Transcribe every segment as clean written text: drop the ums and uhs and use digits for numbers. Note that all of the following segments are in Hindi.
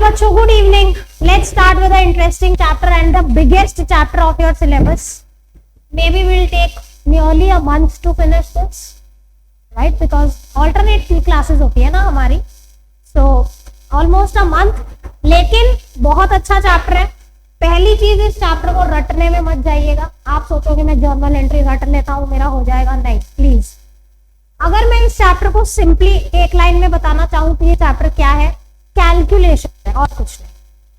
बच्चों, good evening. Let's start with the interesting chapter and the biggest chapter of your syllabus. Maybe we'll take nearly a month to finish this, right? Because alternate classes होती है ना हमारी, so almost a month. लेकिन बहुत अच्छा चैप्टर है. पहली चीज, इस चैप्टर को रटने में मत जाइएगा. आप सोचोगे मैं जर्नल एंट्री रट लेता हूँ मेरा हो जाएगा, नहीं प्लीज. अगर मैं इस चैप्टर को सिंपली एक लाइन में बताना चाहूँ तो ये चैप्टर क्या है? कैलकुलेशन है और कुछ नहीं.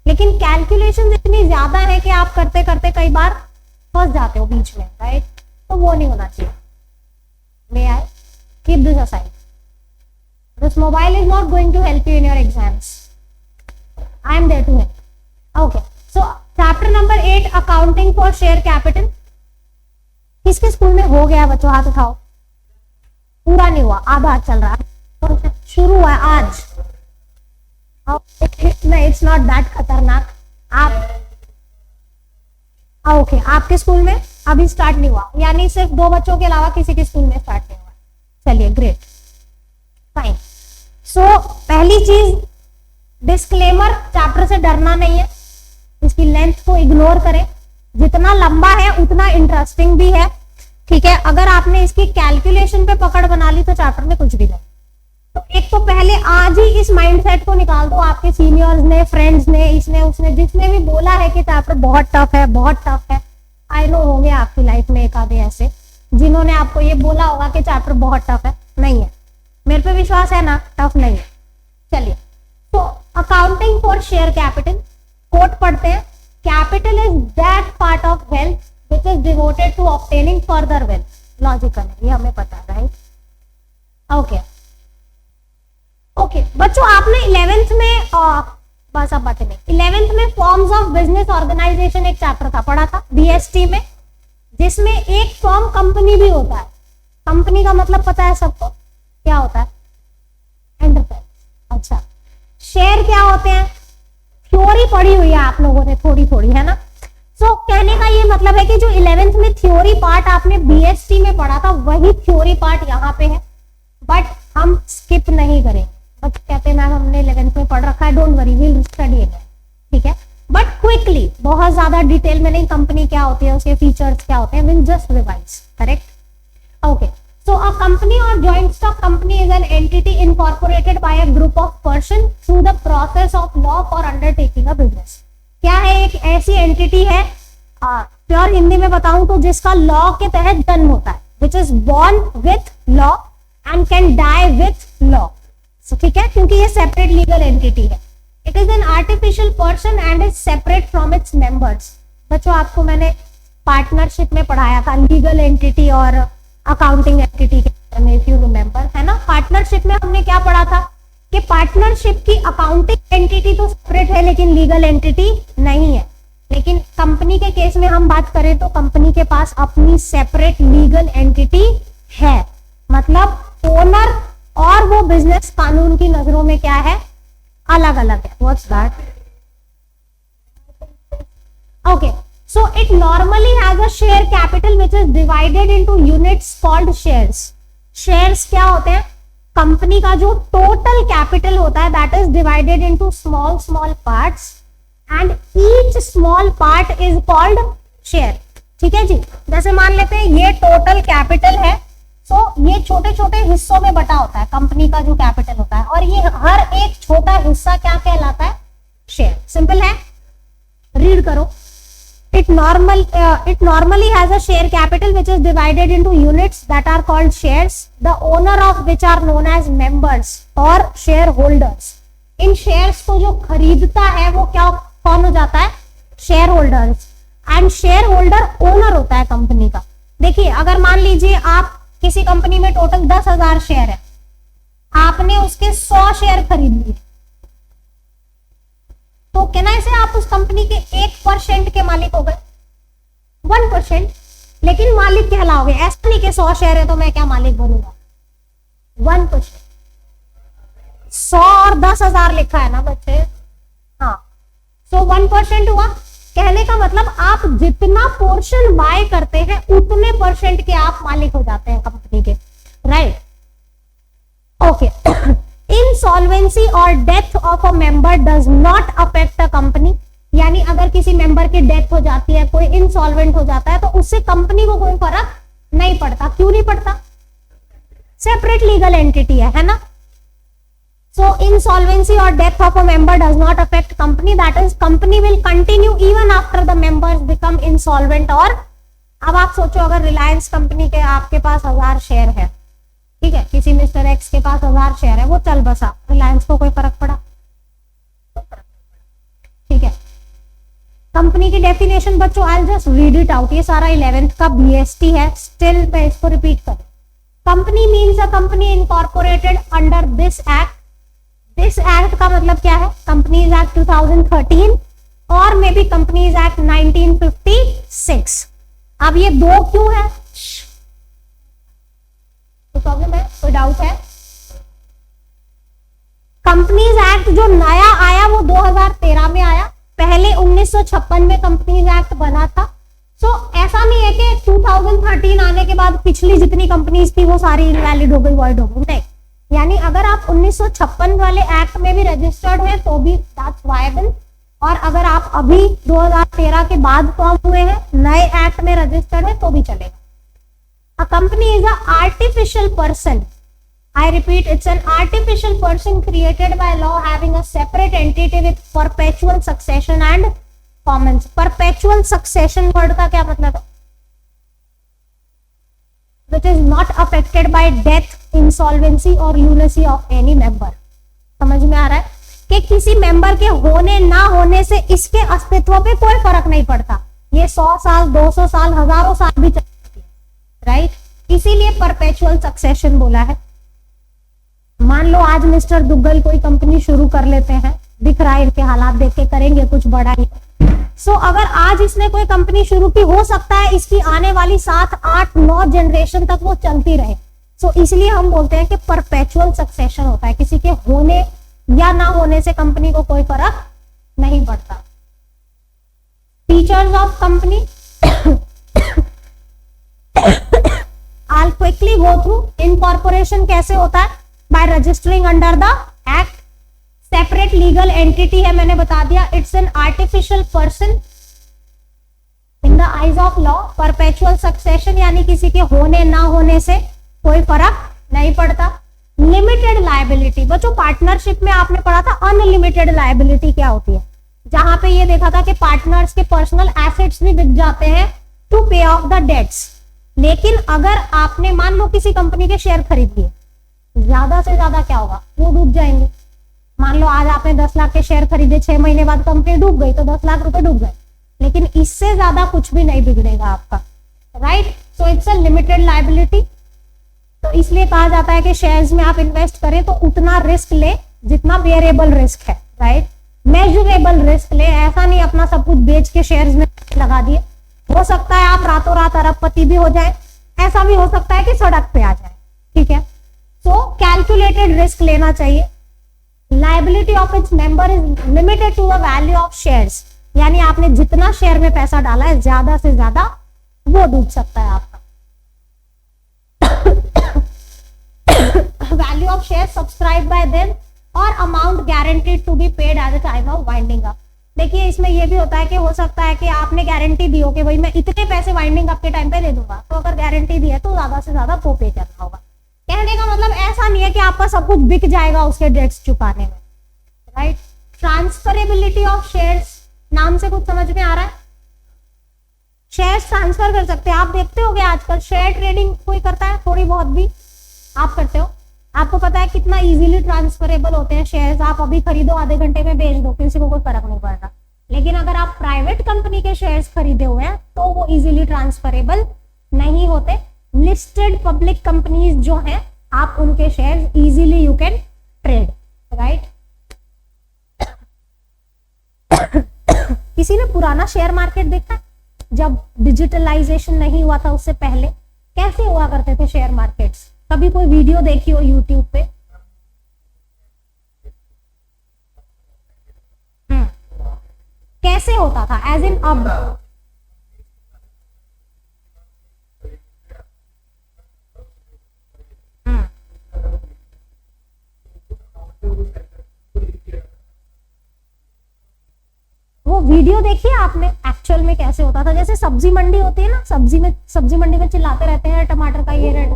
लेकिन कैलकुलेशन इतनी ज्यादा है कि आप करते करते कई बार फंस जाते हो बीच में, राइट? तो वो नहीं होना चाहिए. May I keep this aside. This mobile is not going to help you in your exams. I am there to help. Okay, so chapter number 8, accounting for share capital. किसके स्कूल में हो गया बच्चों? हाथ उठाओ. पूरा नहीं हुआ, आधा चल रहा है, शुरू हुआ है आज. नहीं, इट्स नॉट दैट खतरनाक. आप ओके, आपके स्कूल में अभी स्टार्ट नहीं हुआ, यानी सिर्फ 2 बच्चों के अलावा किसी के स्कूल में स्टार्ट नहीं हुआ. चलिए, ग्रेट, फाइन. सो पहली चीज, डिस्क्लेमर, चैप्टर से डरना नहीं है. इसकी लेंथ को इग्नोर करें. जितना लंबा है उतना इंटरेस्टिंग भी है, ठीक है? अगर आपने इसकी कैलकुलेशन पे पकड़ बना ली तो चैप्टर में कुछ भी नहीं. तो एक तो पहले आज ही इस माइंडसेट को निकाल दो. आपके सीनियर्स ने, फ्रेंड्स ने, इसने उसने जिसने भी बोला है कि चैप्टर बहुत टफ है, बहुत टफ है, आई नो होंगे आपकी लाइफ में एक आधे ऐसे जिन्होंने आपको ये बोला होगा कि चैप्टर बहुत टफ है. नहीं है, मेरे पे विश्वास है ना, टफ नहीं है. चलिए, तो accounting for share capital, quote पढ़ते हैं. Capital is that part of wealth which is devoted to obtaining further wealth. Logical है, ये हमें पता है, राइट? ओके ओके बच्चों, आपने 11th में बस अब बातें नहीं, 11th में फॉर्म्स ऑफ बिजनेस ऑर्गेनाइजेशन एक चैप्टर था, पढ़ा था बीएसटी में, जिसमें एक फॉर्म कंपनी भी होता है. कंपनी का मतलब पता है सबको, क्या होता है? एंटरप्राइज. अच्छा, शेयर क्या होते हैं? थ्योरी पढ़ी हुई है आप लोगों ने, थोड़ी थोड़ी, है ना? सो कहने का ये मतलब है कि जो 11th में थ्योरी पार्ट आपने बीएसटी में पढ़ा था, वही थ्योरी पार्ट यहाँ पे है, बट हम स्किप नहीं करेंगे. बट कहते हैं मैम हमने 11th में पढ़ रखा है, don't worry, will study it, ठीक है? बट क्विकली, बहुत ज्यादा डिटेल में नहीं. कंपनी क्या होती है, उसके फीचर्स क्या होते हैं, will just revise, correct? Okay, so a company और joint stock company is an entity incorporated by a group of person through the process of law for undertaking a business. क्या है? एक ऐसी एंटिटी है, प्योर हिंदी में बताऊं तो, जिसका लॉ के तहत जन्म होता है, which is born with law and can die with law. ठीक है, क्योंकि ये सेपरेट लीगल एंटिटी है. It is an artificial person and is separate from its members. बच्चों, आपको मैंने पार्टनरशिप में पढ़ाया था लीगल एंटिटी और अकाउंटिंग एंटिटी के बारे में, इफ यू रिमेंबर, है ना? पार्टनरशिप में हमने क्या पढ़ा था कि पार्टनरशिप की अकाउंटिंग एंटिटी तो सेपरेट है लेकिन लीगल एंटिटी नहीं है. लेकिन कंपनी के केस में हम बात करें तो कंपनी के पास अपनी सेपरेट लीगल एंटिटी है. मतलब ओनर और वो बिजनेस कानून की नजरों में क्या है? अलग अलग है. What's that? Okay, so it normally has a share capital which is divided into units called shares. Shares क्या होते हैं? कंपनी का जो टोटल कैपिटल होता है, that is divided into small small parts and each small part is called share. ठीक है जी? जैसे मान लेते हैं ये टोटल कैपिटल है, तो ये छोटे छोटे हिस्सों में बटा होता है कंपनी का जो कैपिटल होता है, और ये हर एक छोटा हिस्सा क्या कहलाता है? शेयर. सिंपल है, रीड करो. It normally has a share capital which is divided into units that are called shares, the owner of which are known as members or shareholders. In shares को जो खरीदता है वो क्या, कौन हो जाता है? Shareholders. And shareholder owner होता है कंपनी का. देखिए, अगर मान लीजिए आप किसी कंपनी में टोटल 10,000 शेयर है, आपने उसके 100 शेयर खरीद लिए, तो कहना इसे आप उस कंपनी के 1% के मालिक हो गए, 1%, लेकिन मालिक कहलाओगे. ऐसा नहीं कि 100 शेयर है तो मैं क्या मालिक बनूंगा, 1%. 100 और 10,000 लिखा है ना बच्चे, हाँ, सो 1% हुआ. कहने का मतलब आप जितना पोर्शन बाय करते हैं उतने % के आप मालिक हो जाते हैं कंपनी के, right? Okay. Insolvency or death of a member does not affect a company, यानी अगर किसी मेंबर की डेथ हो जाती है, कोई इंसॉल्वेंट हो जाता है, तो उससे कंपनी को कोई फर्क नहीं पड़ता। क्यों नहीं पड़ता? सेपरेट लीगल एंटिटी है ना। So insolvency or death of a member does not affect company, that is company will continue even after the members become insolvent। और अब आप सोचो अगर रिलायंस कंपनी के आपके पास 1000 शेयर है, ठीक है, किसी मिस्टर एक्स के पास 1000 शेयर है, वो चल बसा, रिलायंस को कोई फर्क पड़ा? ठीक है। कंपनी की डेफिनेशन बच्चों I will just read it out, ये सारा 11th का बीएसटी है, स्टिल मैं इसको रिपीट करूं। Company means a company incorporated under this act. This act का मतलब क्या है? कंपनीज एक्ट 2013 और मे बी कंपनीज एक्ट 1956। अब ये दो क्यों है? कोई प्रॉब्लम है? कोई डाउट है? कंपनीज एक्ट जो नया आया वो 2013 में आया, पहले 1956 में कंपनीज एक्ट बना था। सो ऐसा नहीं है कि 2013 आने के बाद पिछली जितनी कंपनीज थी वो सारी इनवैलिड हो गई, वॉइड हो गई, नहीं। यानी अगर आप 1956 वाले एक्ट में भी रजिस्टर्ड हैं तो भी दैट्स वायबल, और अगर आप अभी 2013 के बाद फॉर्म हुए हैं, नए एक्ट में रजिस्टर्ड है, तो भी चलेगा। अ company is a artificial person, I repeat, it's an artificial person created by law having a separate entity with perpetual succession and commons। perpetual succession word का क्या मतलब है? Which is not affected by death, insolvency or lunacy of any member। समझ में आ रहा है कि किसी मेंबर के होने ना होने से इसके अस्तित्व पे कोई फर्क नहीं पड़ता। ये 100 साल, 200 साल, हजारों साल भी चल सकती है, राइट। इसीलिए परपेचुअल सक्सेशन बोला है। मान लो आज मिस्टर दुग्गल कोई कंपनी शुरू कर लेते हैं, दिख रहा है इनके हालात देख के करेंगे कुछ बड़ा ही। सो अगर आज इसने कोई कंपनी शुरू की, हो सकता है इसकी आने वाली 7, 8, 9 जनरेशन तक वो चलती रहे। सो इसलिए हम बोलते हैं कि परपेचुअल सक्सेशन होता है, किसी के होने या ना होने से कंपनी को कोई फर्क नहीं पड़ता। Features of company I'll quickly go through। Incorporation कैसे होता है? By registering under the act. Separate legal entity है, मैंने बता दिया। It's an artificial person in the eyes of law. Perpetual succession यानी किसी के होने ना होने से कोई फर्क नहीं पड़ता। लिमिटेड लायबिलिटी, बच्चों पार्टनरशिप में आपने पढ़ा था अनलिमिटेड लायबिलिटी क्या होती है, जहां पे ये देखा था कि पार्टनर्स के पर्सनल एसेट्स भी बिक जाते हैं टू पे ऑफ द डेट्स। लेकिन अगर आपने मान लो किसी कंपनी के शेयर खरीद लिए, ज्यादा से ज्यादा क्या होगा? वो डूब जाएंगे। मान लो आज आपने 10 लाख के शेयर खरीदे, 6 महीने बाद कंपनी डूब गई तो 10 लाख रुपए डूब गए, लेकिन इससे ज्यादा कुछ भी नहीं बिगड़ेगा आपका, right. So it's a limited liability. तो इसलिए कहा जाता है कि शेयर्स में आप इन्वेस्ट करें तो उतना रिस्क ले जितना बेयरेबल रिस्क है, राइट। मेजरेबल रिस्क ले, ऐसा नहीं अपना सब कुछ बेच के शेयर्स में लगा दिए। हो सकता है आप रातों रात अरबपति भी हो जाए, ऐसा भी हो सकता है कि सड़क पे आ जाए, ठीक है। सो कैलकुलेटेड रिस्क लेना चाहिए। Liability of its member is limited to the value of shares, यानी आपने जितना शेयर में पैसा डाला है ज्यादा से ज्यादा वो डूब सकता है आपका। Value of share subscribe by them और amount guaranteed to be paid at the time of winding up. देखिए इसमें यह भी होता है कि हो सकता है कि आपने गारंटी दी हो कि भाई मैं इतने पैसे वाइंडिंग अप के टाइम पे दे दूंगा, तो अगर गारंटी दी है तो ज्यादा से ज्यादा वो पे करना होगा। कहने का मतलब ऐसा नहीं है कि आपका सब कुछ बिक जाएगा उसके डेट्स चुकाने में, राइट। ट्रांसफरेबिलिटी ऑफ शेयर्स, नाम से कुछ समझ में आ रहा है? शेयर्स ट्रांसफर कर सकते हैं। आप देखते होंगे आजकल शेयर ट्रेडिंग कोई करता है, थोड़ी बहुत भी आप करते हो। आपको पता है कितना इजीली ट्रांसफरेबल होते हैं शेयर्स। आप अभी खरीदो, आधे घंटे में बेच दो, किसी को कोई फर्क नहीं पड़ता। लेकिन अगर आप प्राइवेट कंपनी के शेयर्स खरीदे हुए हैं तो वो इजीली ट्रांसफरेबल नहीं होते। लिस्टेड पब्लिक कंपनीज जो हैं, आप उनके shares easily you can trade, right. किसी ने पुराना शेयर मार्केट देखा है? जब डिजिटलाइजेशन नहीं हुआ था उससे पहले कैसे हुआ करते थे शेयर मार्केट्स? कभी कोई वीडियो देखी हो यूट्यूब पे? कैसे होता था एज इन अब? वीडियो देखी है आपने एक्चुअल में कैसे होता था? जैसे सब्जी मंडी होती है ना, सब्जी मंडी में चिल्लाते रहते हैं टमाटर का ये रेट।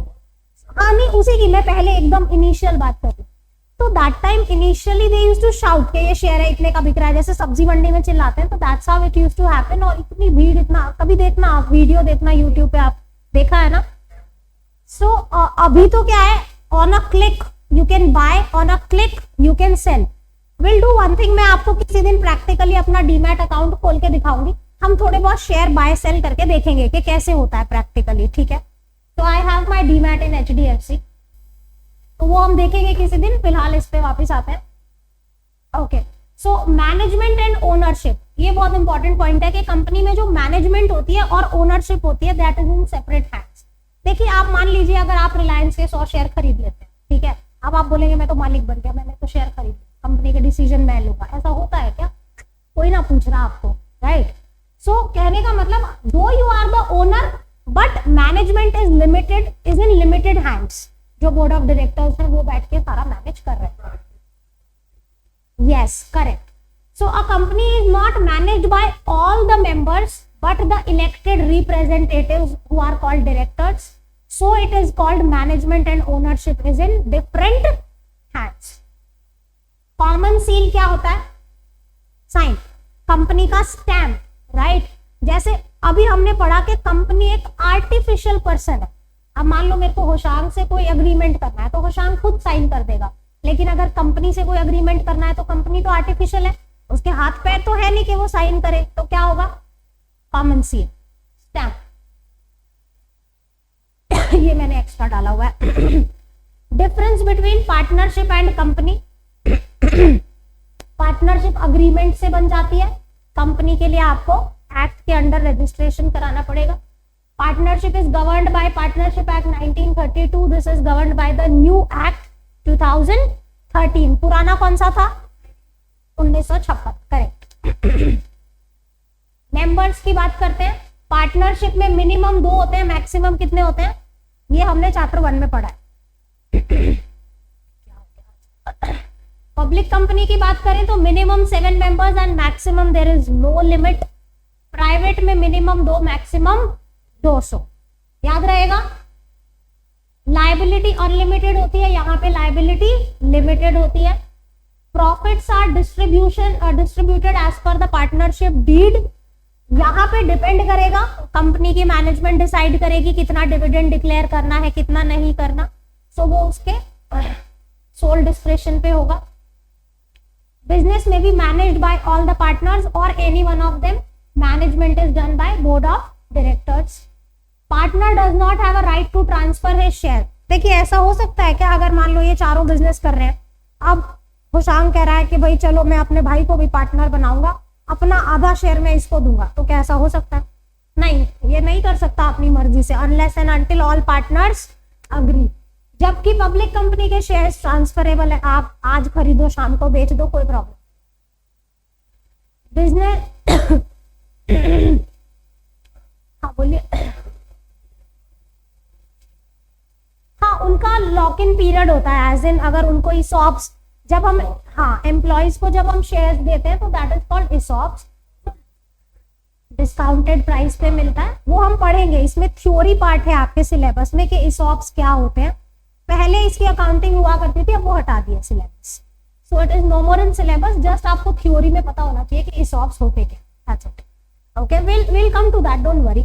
हाँ नहीं, उसी की मैं पहले एकदम इनिशियल बात कर रही हूँ। तो that time initially they used to shout कि ये शेयर है इतने का बिक रहा है, जैसे सब्जी मंडी में चिल्लाते हैं। तो that's how it used to happen. और इतनी भीड़, इतना कभी देखना आप वीडियो देखना यूट्यूब पे, आप देखा है ना। सो अभी तो क्या है, on a click you can buy, on a click you can sell. Will do one thing, मैं आपको किसी दिन प्रैक्टिकली अपना डीमैट अकाउंट खोल के दिखाऊंगी। हम थोड़े बहुत शेयर बाय सेल करके देखेंगे कि कैसे होता है प्रैक्टिकली, ठीक है। तो I have my demat in HDFC, तो वो हम देखेंगे किसी दिन। फिलहाल इस पे वापस आते हैं। Okay, so management and ownership, ये बहुत इंपॉर्टेंट पॉइंट है कि कंपनी में जो मैनेजमेंट होती है और ओनरशिप होती है, that is in separate hands. देखिए, आप मान लीजिए अगर आप रिलायंस के 100 शेयर खरीद लेते हैं, ठीक है। अब आप बोलेंगे मैं तो मालिक बन गया, मैंने तो शेयर खरीद लिया, कंपनी के डिसीजन मैं लूंगा। ऐसा होता है क्या? कोई ना पूछ रहा आपको, राइट। सो कहने का मतलब, though you are the owner but management is limited, is in limited hands. जो बोर्ड ऑफ डायरेक्टर्स है वो बैठ के सारा मैनेज कर रहे हैं। Yes, correct. So a company is not managed by all the members but the elected representatives who are called directors. So it is called management and ownership is in different hands. Common seal क्या होता है? साइन, कंपनी का स्टैम्प, राइट। जैसे अभी हमने पढ़ा कि कंपनी एक आर्टिफिशियल पर्सन है। अब मान लो मेरे को होशांग से कोई अग्रीमेंट करना है तो होशांग खुद साइन कर देगा, लेकिन अगर कंपनी से कोई अग्रीमेंट करना है तो कंपनी तो आर्टिफिशियल है, उसके हाथ पैर तो है नहीं कि वो साइन करे, तो क्या होगा? Common seal, stamp. ये मैंने एक्स्ट्रा डाला हुआ है। Difference between partnership and company, partnership agreement से बन जाती है, कंपनी के लिए आपको एक्ट के अंडर रजिस्ट्रेशन कराना पड़ेगा। Partnership is governed bye partnership act 1932, this is governed by the new act 2013। पुराना कौन सा था? 1956, करेक्ट। मेंबर्स की बात करते हैं। पार्टनरशिप में मिनिमम 2 होते हैं, मैक्सिमम कितने होते हैं? ये हमने चैप्टर 1 में पढ़ा है। पब्लिक कंपनी की बात करें तो minimum 7 members and maximum there is no limit. Private में मिनिमम 2, मैक्सिमम 200, याद रहेगा। लायबिलिटी अनलिमिटेड होती है, यहाँ पे लायबिलिटी लिमिटेड होती है। Profits are distributed as per the partnership deed. यहाँ पे डिपेंड करेगा, कंपनी की मैनेजमेंट डिसाइड करेगी कितना डिविडेंड डिक्लेयर करना है, कितना नहीं करना। सो वो उसके सोल डिस्क्रेशन पे होगा। बिजनेस में be managed by all the partners और any one of them. Management is done by board of directors. Partner does not have a right to transfer his share. देखिए, ऐसा हो सकता है क्या, अगर मान लो ये चारों बिजनेस कर रहे हैं, अब हुशांग कह रहा है कि भाई चलो मैं अपने भाई को भी पार्टनर बनाऊंगा, अपना आधा शेयर मैं इसको दूंगा, तो क्या ऐसा हो सकता है? नहीं, ये नहीं कर सकता अपनी मर्जी से, unless and until all partners agree. जबकि पब्लिक कंपनी के शेयर्स ट्रांसफरेबल है, आप आज खरीदो शाम को बेच दो, कोई प्रॉब्लम। बिजनेस हाँ बोलिए। हाँ, उनका लॉक इन पीरियड होता है, एज इन अगर उनको ESOPs, जब हम एम्प्लॉइज को जब हम शेयर्स देते हैं तो that is called ESOPs, discounted price पे मिलता है। वो हम पढ़ेंगे, इसमें थ्योरी पार्ट है आपके सिलेबस में कि ESOPs क्या होते हैं। पहले इसकी अकाउंटिंग हुआ करती थी, अब वो हटा दिया syllabus. So it is no more in syllabus, just आपको थ्योरी में पता होना चाहिए कि ESOPs होते क्या। That's it. Okay, we'll come to that, don't worry।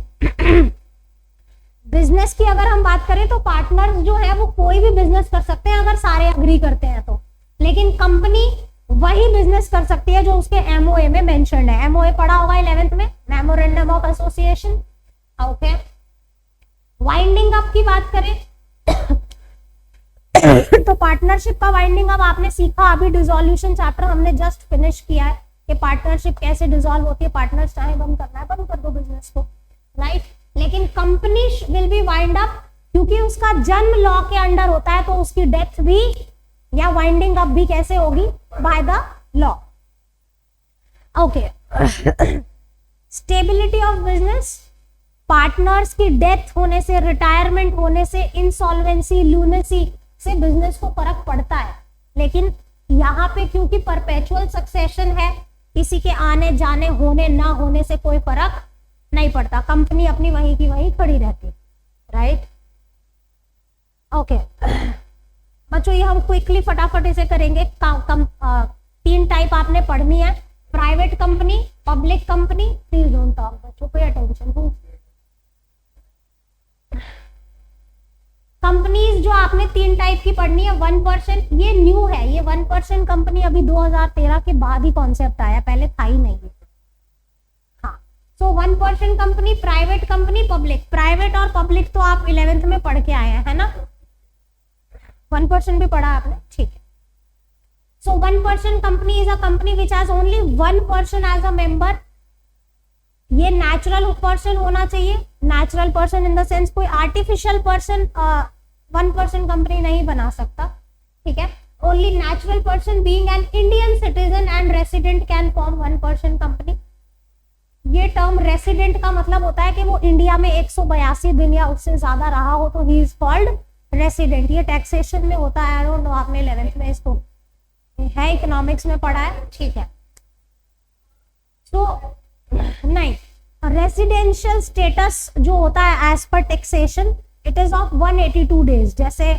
Business की अगर हम बात करें तो पार्टनर्स जो है वो कोई भी बिजनेस कर सकते हैं अगर सारे अग्री करते हैं तो, लेकिन कंपनी वही बिजनेस कर सकती है जो उसके MOA में मेंशन्ड है। MOA पढ़ा होगा 11th में, memorandum of association. Okay, winding up की बात करें तो पार्टनरशिप का वाइंडिंग अप आपने सीखा अभी, डिसोल्यूशन चैप्टर हमने जस्ट फिनिश किया है कि पार्टनरशिप कैसे डिसॉल्व होती है। पार्टनर्स चाहे बंद करना है बंद कर दो बिजनेस को, राइट। लेकिन company will be wind up क्योंकि उसका जन्म लॉ के अंडर होता है, तो उसकी डेथ भी या वाइंडिंग अप भी कैसे होगी? By the law. Okay, stability of business, partners की डेथ होने से, रिटायरमेंट होने से, इंसॉल्वेंसी, लूनेसी से बिजनेस को फर्क पड़ता है। लेकिन यहाँ पे क्योंकि परपेचुअल सक्सेशन है किसी के आने जाने होने ना होने से कोई फर्क नहीं पड़ता, कंपनी अपनी वहीं की वहीं खड़ी रहती, राइट। ओके बच्चों, ये हम क्विकली फटाफट इसे करेंगे। 3 टाइप आपने पढ़नी है, private company, public company. Please don't talk बच्चों, पे अटेंशन। कंपनीज जो आपने 3 टाइप की पढ़नी है, 1%, ये न्यू है, ये 1% कंपनी अभी 2013 के बाद ही कॉन्सेप्ट आया, पहले था ही नहीं। हाँ, सो 1% company, private company, public. Private और पब्लिक तो आप 11th में पढ़ के आए हैं, है ना। 1% भी पढ़ा आपने, ठीक है। So 1% company is a company which has only 1% as a member. ये नेचुरल पर्सन होना चाहिए, natural person in the sense कोई आर्टिफिशियल पर्सन 1% कंपनी नहीं बना सकता, ठीक है। Only natural person being an Indian citizen and resident can form 1% company. ये टर्म रेसिडेंट का मतलब होता है कि वो इंडिया में 182 दिन या उससे ज्यादा रहा हो तो ही इज कॉल्ड रेसिडेंट। ये टैक्सेशन में होता है, आई डोंट नो आपने 11th में इसको है इकोनॉमिक्स में पढ़ा है, ठीक है। सो नहीं, रेसिडेंशियल स्टेटस जो होता है as per taxation it is of 182 days. जैसे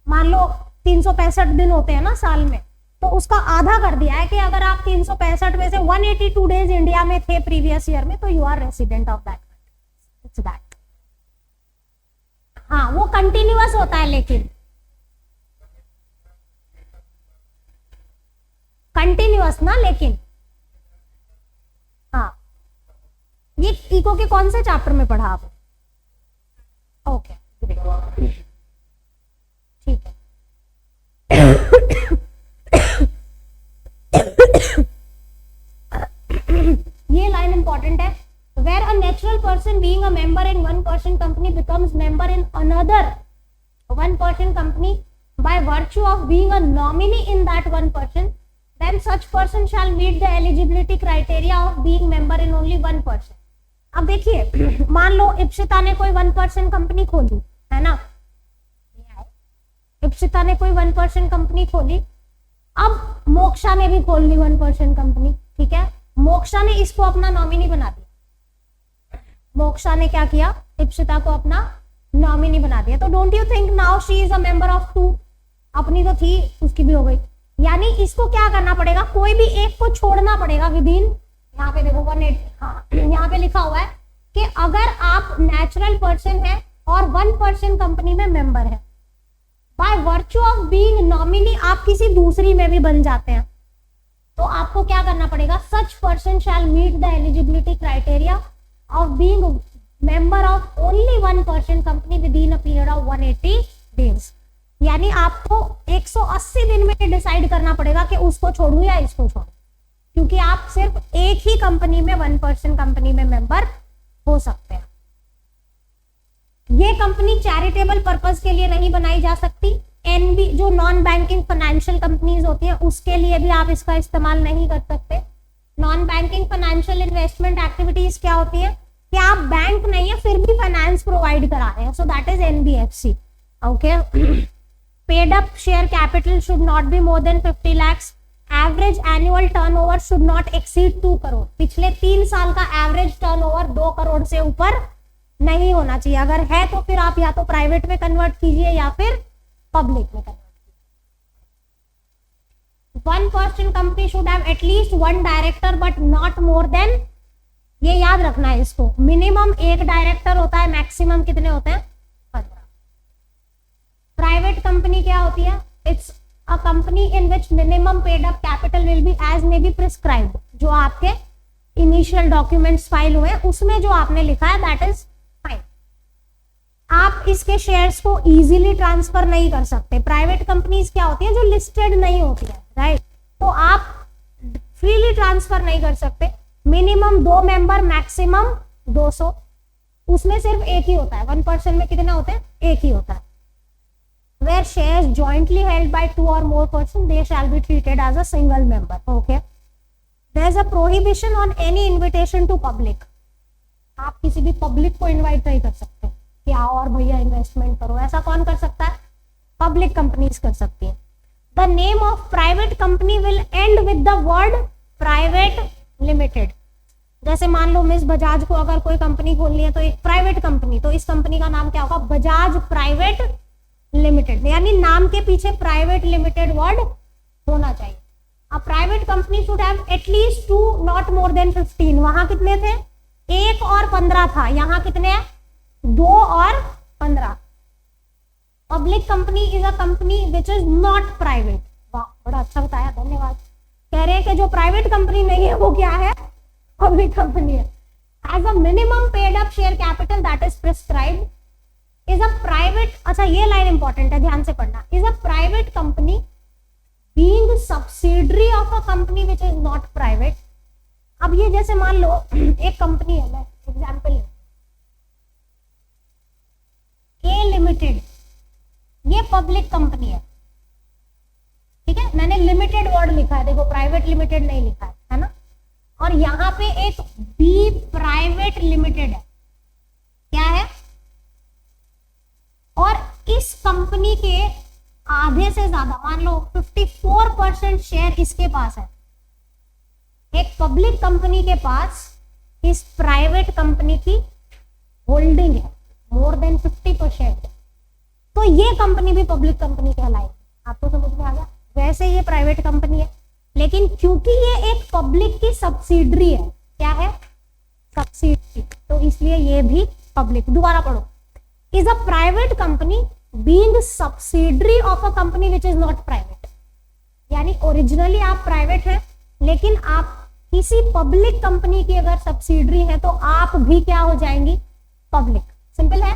मान लो 365 दिन होते हैं ना साल में, तो उसका आधा कर दिया है कि अगर आप 365 में से 182 डेज इंडिया में थे प्रीवियस ईयर में, तो you are resident of that, it's that. हाँ, वो कंटिन्यूअस होता है, लेकिन कंटिन्यूअस ना, लेकिन हाँ, ये इको के कौन से चैप्टर में पढ़ा आपने? ओके ठीक है। ये लाइन इंपॉर्टेंट है। Where a natural person being a member in 1% company becomes member in another 1% company by virtue of being a nominee in that 1%, then such person shall meet the eligibility criteria of being member in only 1%. अब देखिए, मान लो इप्सिता ने कोई 1% कंपनी खोली, है ना। इप्सिता ने कोई 1% कंपनी खोली, अब मोक्षा ने भी खोल ली 1% कंपनी, ठीक है। मोक्षा ने इसको अपना नॉमिनी बना दिया। मोक्षा ने क्या किया? इप्सिता को अपना नॉमिनी बना दिया। तो don't you think now she is a member of 2? अपनी तो थी, उसकी भी हो गई। यानी इसको क्या करना पड़ेगा? कोई भी एक को छोड़ना पड़ेगा विदिन, यहाँ पे देखो 180, हाँ यहाँ पे लिखा हुआ है कि अगर आप नेचुरल पर्सन है और 1% कंपनी में मेंबर है, by virtue of being nominee आप किसी दूसरी में भी बन जाते हैं, तो आपको क्या करना पड़ेगा? Such person shall meet the eligibility criteria of being member of only 1% company within a period of 180 days. यानी आपको 180 दिन में डिसाइड करना पड़ेगा कि उसको छोड़ूं या इसको छोड़ूं, क्योंकि आप सिर्फ एक ही कंपनी में 1% कंपनी में मेंबर हो सकते हैं। ये कंपनी चैरिटेबल पर्पस के लिए नहीं बनाई जा सकती। एनबी जो नॉन बैंकिंग फाइनेंशियल कंपनीज होती हैं उसके लिए भी आप इसका इस्तेमाल नहीं कर सकते। Non banking financial investment activities क्या होती है कि आप बैंक नहीं है फिर भी फाइनेंस प्रोवाइड करा रहे हैं, so that is NBFC. Okay, paid up share capital should not be more than 50 lakhs। Average annual turnover should not exceed 2 crore. पिछले 3 साल का एवरेज टर्नओवर 2 करोड़ से ऊपर नहीं होना चाहिए। अगर है तो फिर आप या तो प्राइवेट में कन्वर्ट कीजिए या फिर पब्लिक में कन्वर्ट कीजिए। 1% company should have at least 1 director but not more than, ये याद रखना है इसको, मिनिमम 1 डायरेक्टर होता है, मैक्सिमम कितने होते हैं? 15। प्राइवेट कंपनी क्या होती है? It's a company in which minimum paid up capital will be as may be prescribed. जो आपके इनिशियल डॉक्यूमेंट्स फाइल हुए उसमें जो आपने लिखा है दैट इज फाइन। आप इसके शेयर्स को इजीली ट्रांसफर नहीं कर सकते। प्राइवेट कंपनीज क्या होती है? जो लिस्टेड नहीं होती है, राइट, तो आप फ्रीली ट्रांसफर नहीं कर सकते। मिनिमम 2 मेंबर, मैक्सिमम 200, उसमें सिर्फ एक ही होता है। 1% में कितना होते हैं? एक ही होता है। Where shares jointly held by 2 or more persons, they shall be treated as a single member. Okay. There is a prohibition on any invitation to public. आप किसी भी पब्लिक को इनवाइट नहीं कर सकते कि आओ और भैया इन्वेस्टमेंट करो। ऐसा कौन कर सकता है? पब्लिक कंपनीज कर सकती है। The name of private company will end with the word private limited. जैसे मान लो मिस बजाज को अगर कोई कंपनी खोलनी है तो एक प्राइवेट कंपनी, तो इस कंपनी का नाम क्या होगा, बजाज प्राइवेट लिमिटेड, यानी नाम के पीछे प्राइवेट लिमिटेड वर्ड होना चाहिए। अब private company should have at least 2 not more than 15। वहां कितने थे, 1 और 15 था, यहाँ कितने हैं, 2 और 15। Public company is a company which is not private. वाह, बड़ा अच्छा बताया, धन्यवाद। कह रहे हैं कि जो प्राइवेट कंपनी नहीं है वो क्या है, पब्लिक कंपनी है। As a minimum paid up share capital that is prescribed is a private, अच्छा ये लाइन इंपॉर्टेंट है, ध्यान से पढ़ना, is a private company being subsidiary of a company which is not private. अब ये जैसे मान लो एक कंपनी है, मैं एग्जाम्पल ए लिमिटेड, ये पब्लिक कंपनी है, ठीक है, मैंने लिमिटेड वर्ड लिखा है, देखो प्राइवेट लिमिटेड नहीं लिखा है ना। और यहाँ पे एक बी प्राइवेट लिमिटेड है, क्या है, और इस कंपनी के आधे से ज्यादा, मान लो 54% शेयर इसके पास है। एक पब्लिक कंपनी के पास इस प्राइवेट कंपनी की होल्डिंग है मोर देन 50%, तो ये कंपनी भी पब्लिक कंपनी कहलाएगी। आपको समझ में आ गया। वैसे ये प्राइवेट कंपनी है, लेकिन क्योंकि ये एक पब्लिक की सब्सिडरी है, क्या है, सब्सिडरी, तो इसलिए ये भी पब्लिक। दोबारा पढ़ो, is a private company being subsidiary of a company which is not private, यानी ओरिजिनली आप प्राइवेट हैं, लेकिन आप किसी पब्लिक कंपनी की अगर सब्सिडरी है तो आप भी क्या हो जाएंगी, पब्लिक। सिंपल है।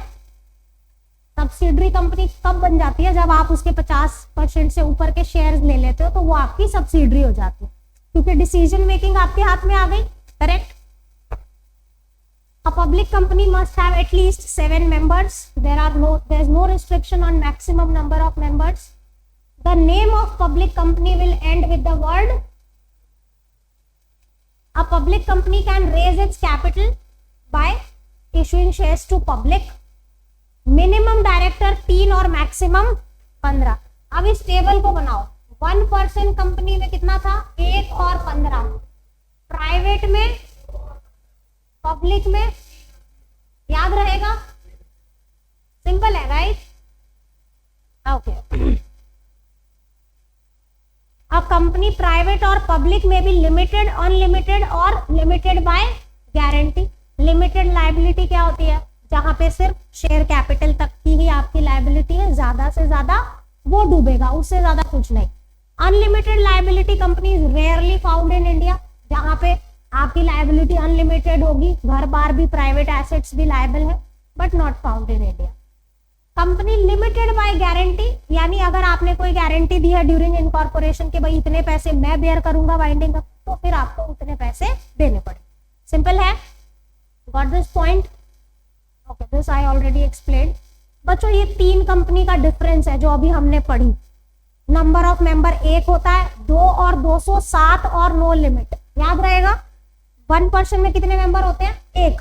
सब्सिडरी कंपनी कब बन जाती है, जब आप उसके 50% से ऊपर के शेयर्स ले लेते हो तो वो आपकी सब्सिडरी हो जाती है, क्योंकि डिसीजन मेकिंग आपके हाथ में आ गई। Correct. A public company must have at least 7 members. There is no restriction on maximum number of members. The name of public company will end with the word. A public company can raise its capital by issuing shares to public. Minimum director 3 और मैक्सिमम 15। अब इस टेबल को बनाओ। 1% कंपनी में कितना था, 1 और 15, प्राइवेट में, पब्लिक में, याद रहेगा, सिंपल है, राइट। ओके। अब कंपनी प्राइवेट और पब्लिक में भी लिमिटेड, अनलिमिटेड और limited by guarantee. Limited liability क्या होती है, जहां पे सिर्फ शेयर कैपिटल तक की ही आपकी लायबिलिटी है, ज्यादा से ज्यादा वो डूबेगा, उससे ज्यादा कुछ नहीं। Unlimited liability companies rarely found in India, जहां पे आपकी लायबिलिटी अनलिमिटेड होगी, घर बार भी, प्राइवेट एसेट्स भी लायबल है, but not found in India. Company limited by guarantee, यानी अगर आपने कोई गारंटी दी है ड्यूरिंग इनकॉर्पोरेशन के भाई इतने पैसे मैं बेयर करूंगा बाइंडिंग का, तो फिर आपको उतने पैसे देने पड़े। सिंपल है। Got this point. Okay, this I already explain. बच्चों ये 3 कंपनी का डिफरेंस है जो अभी हमने पढ़ी। नंबर ऑफ मेंबर 1 होता है, 2 और 200, 7 और नो लिमिट, याद रहेगा। 1% में कितने मेंबर होते हैं, 1।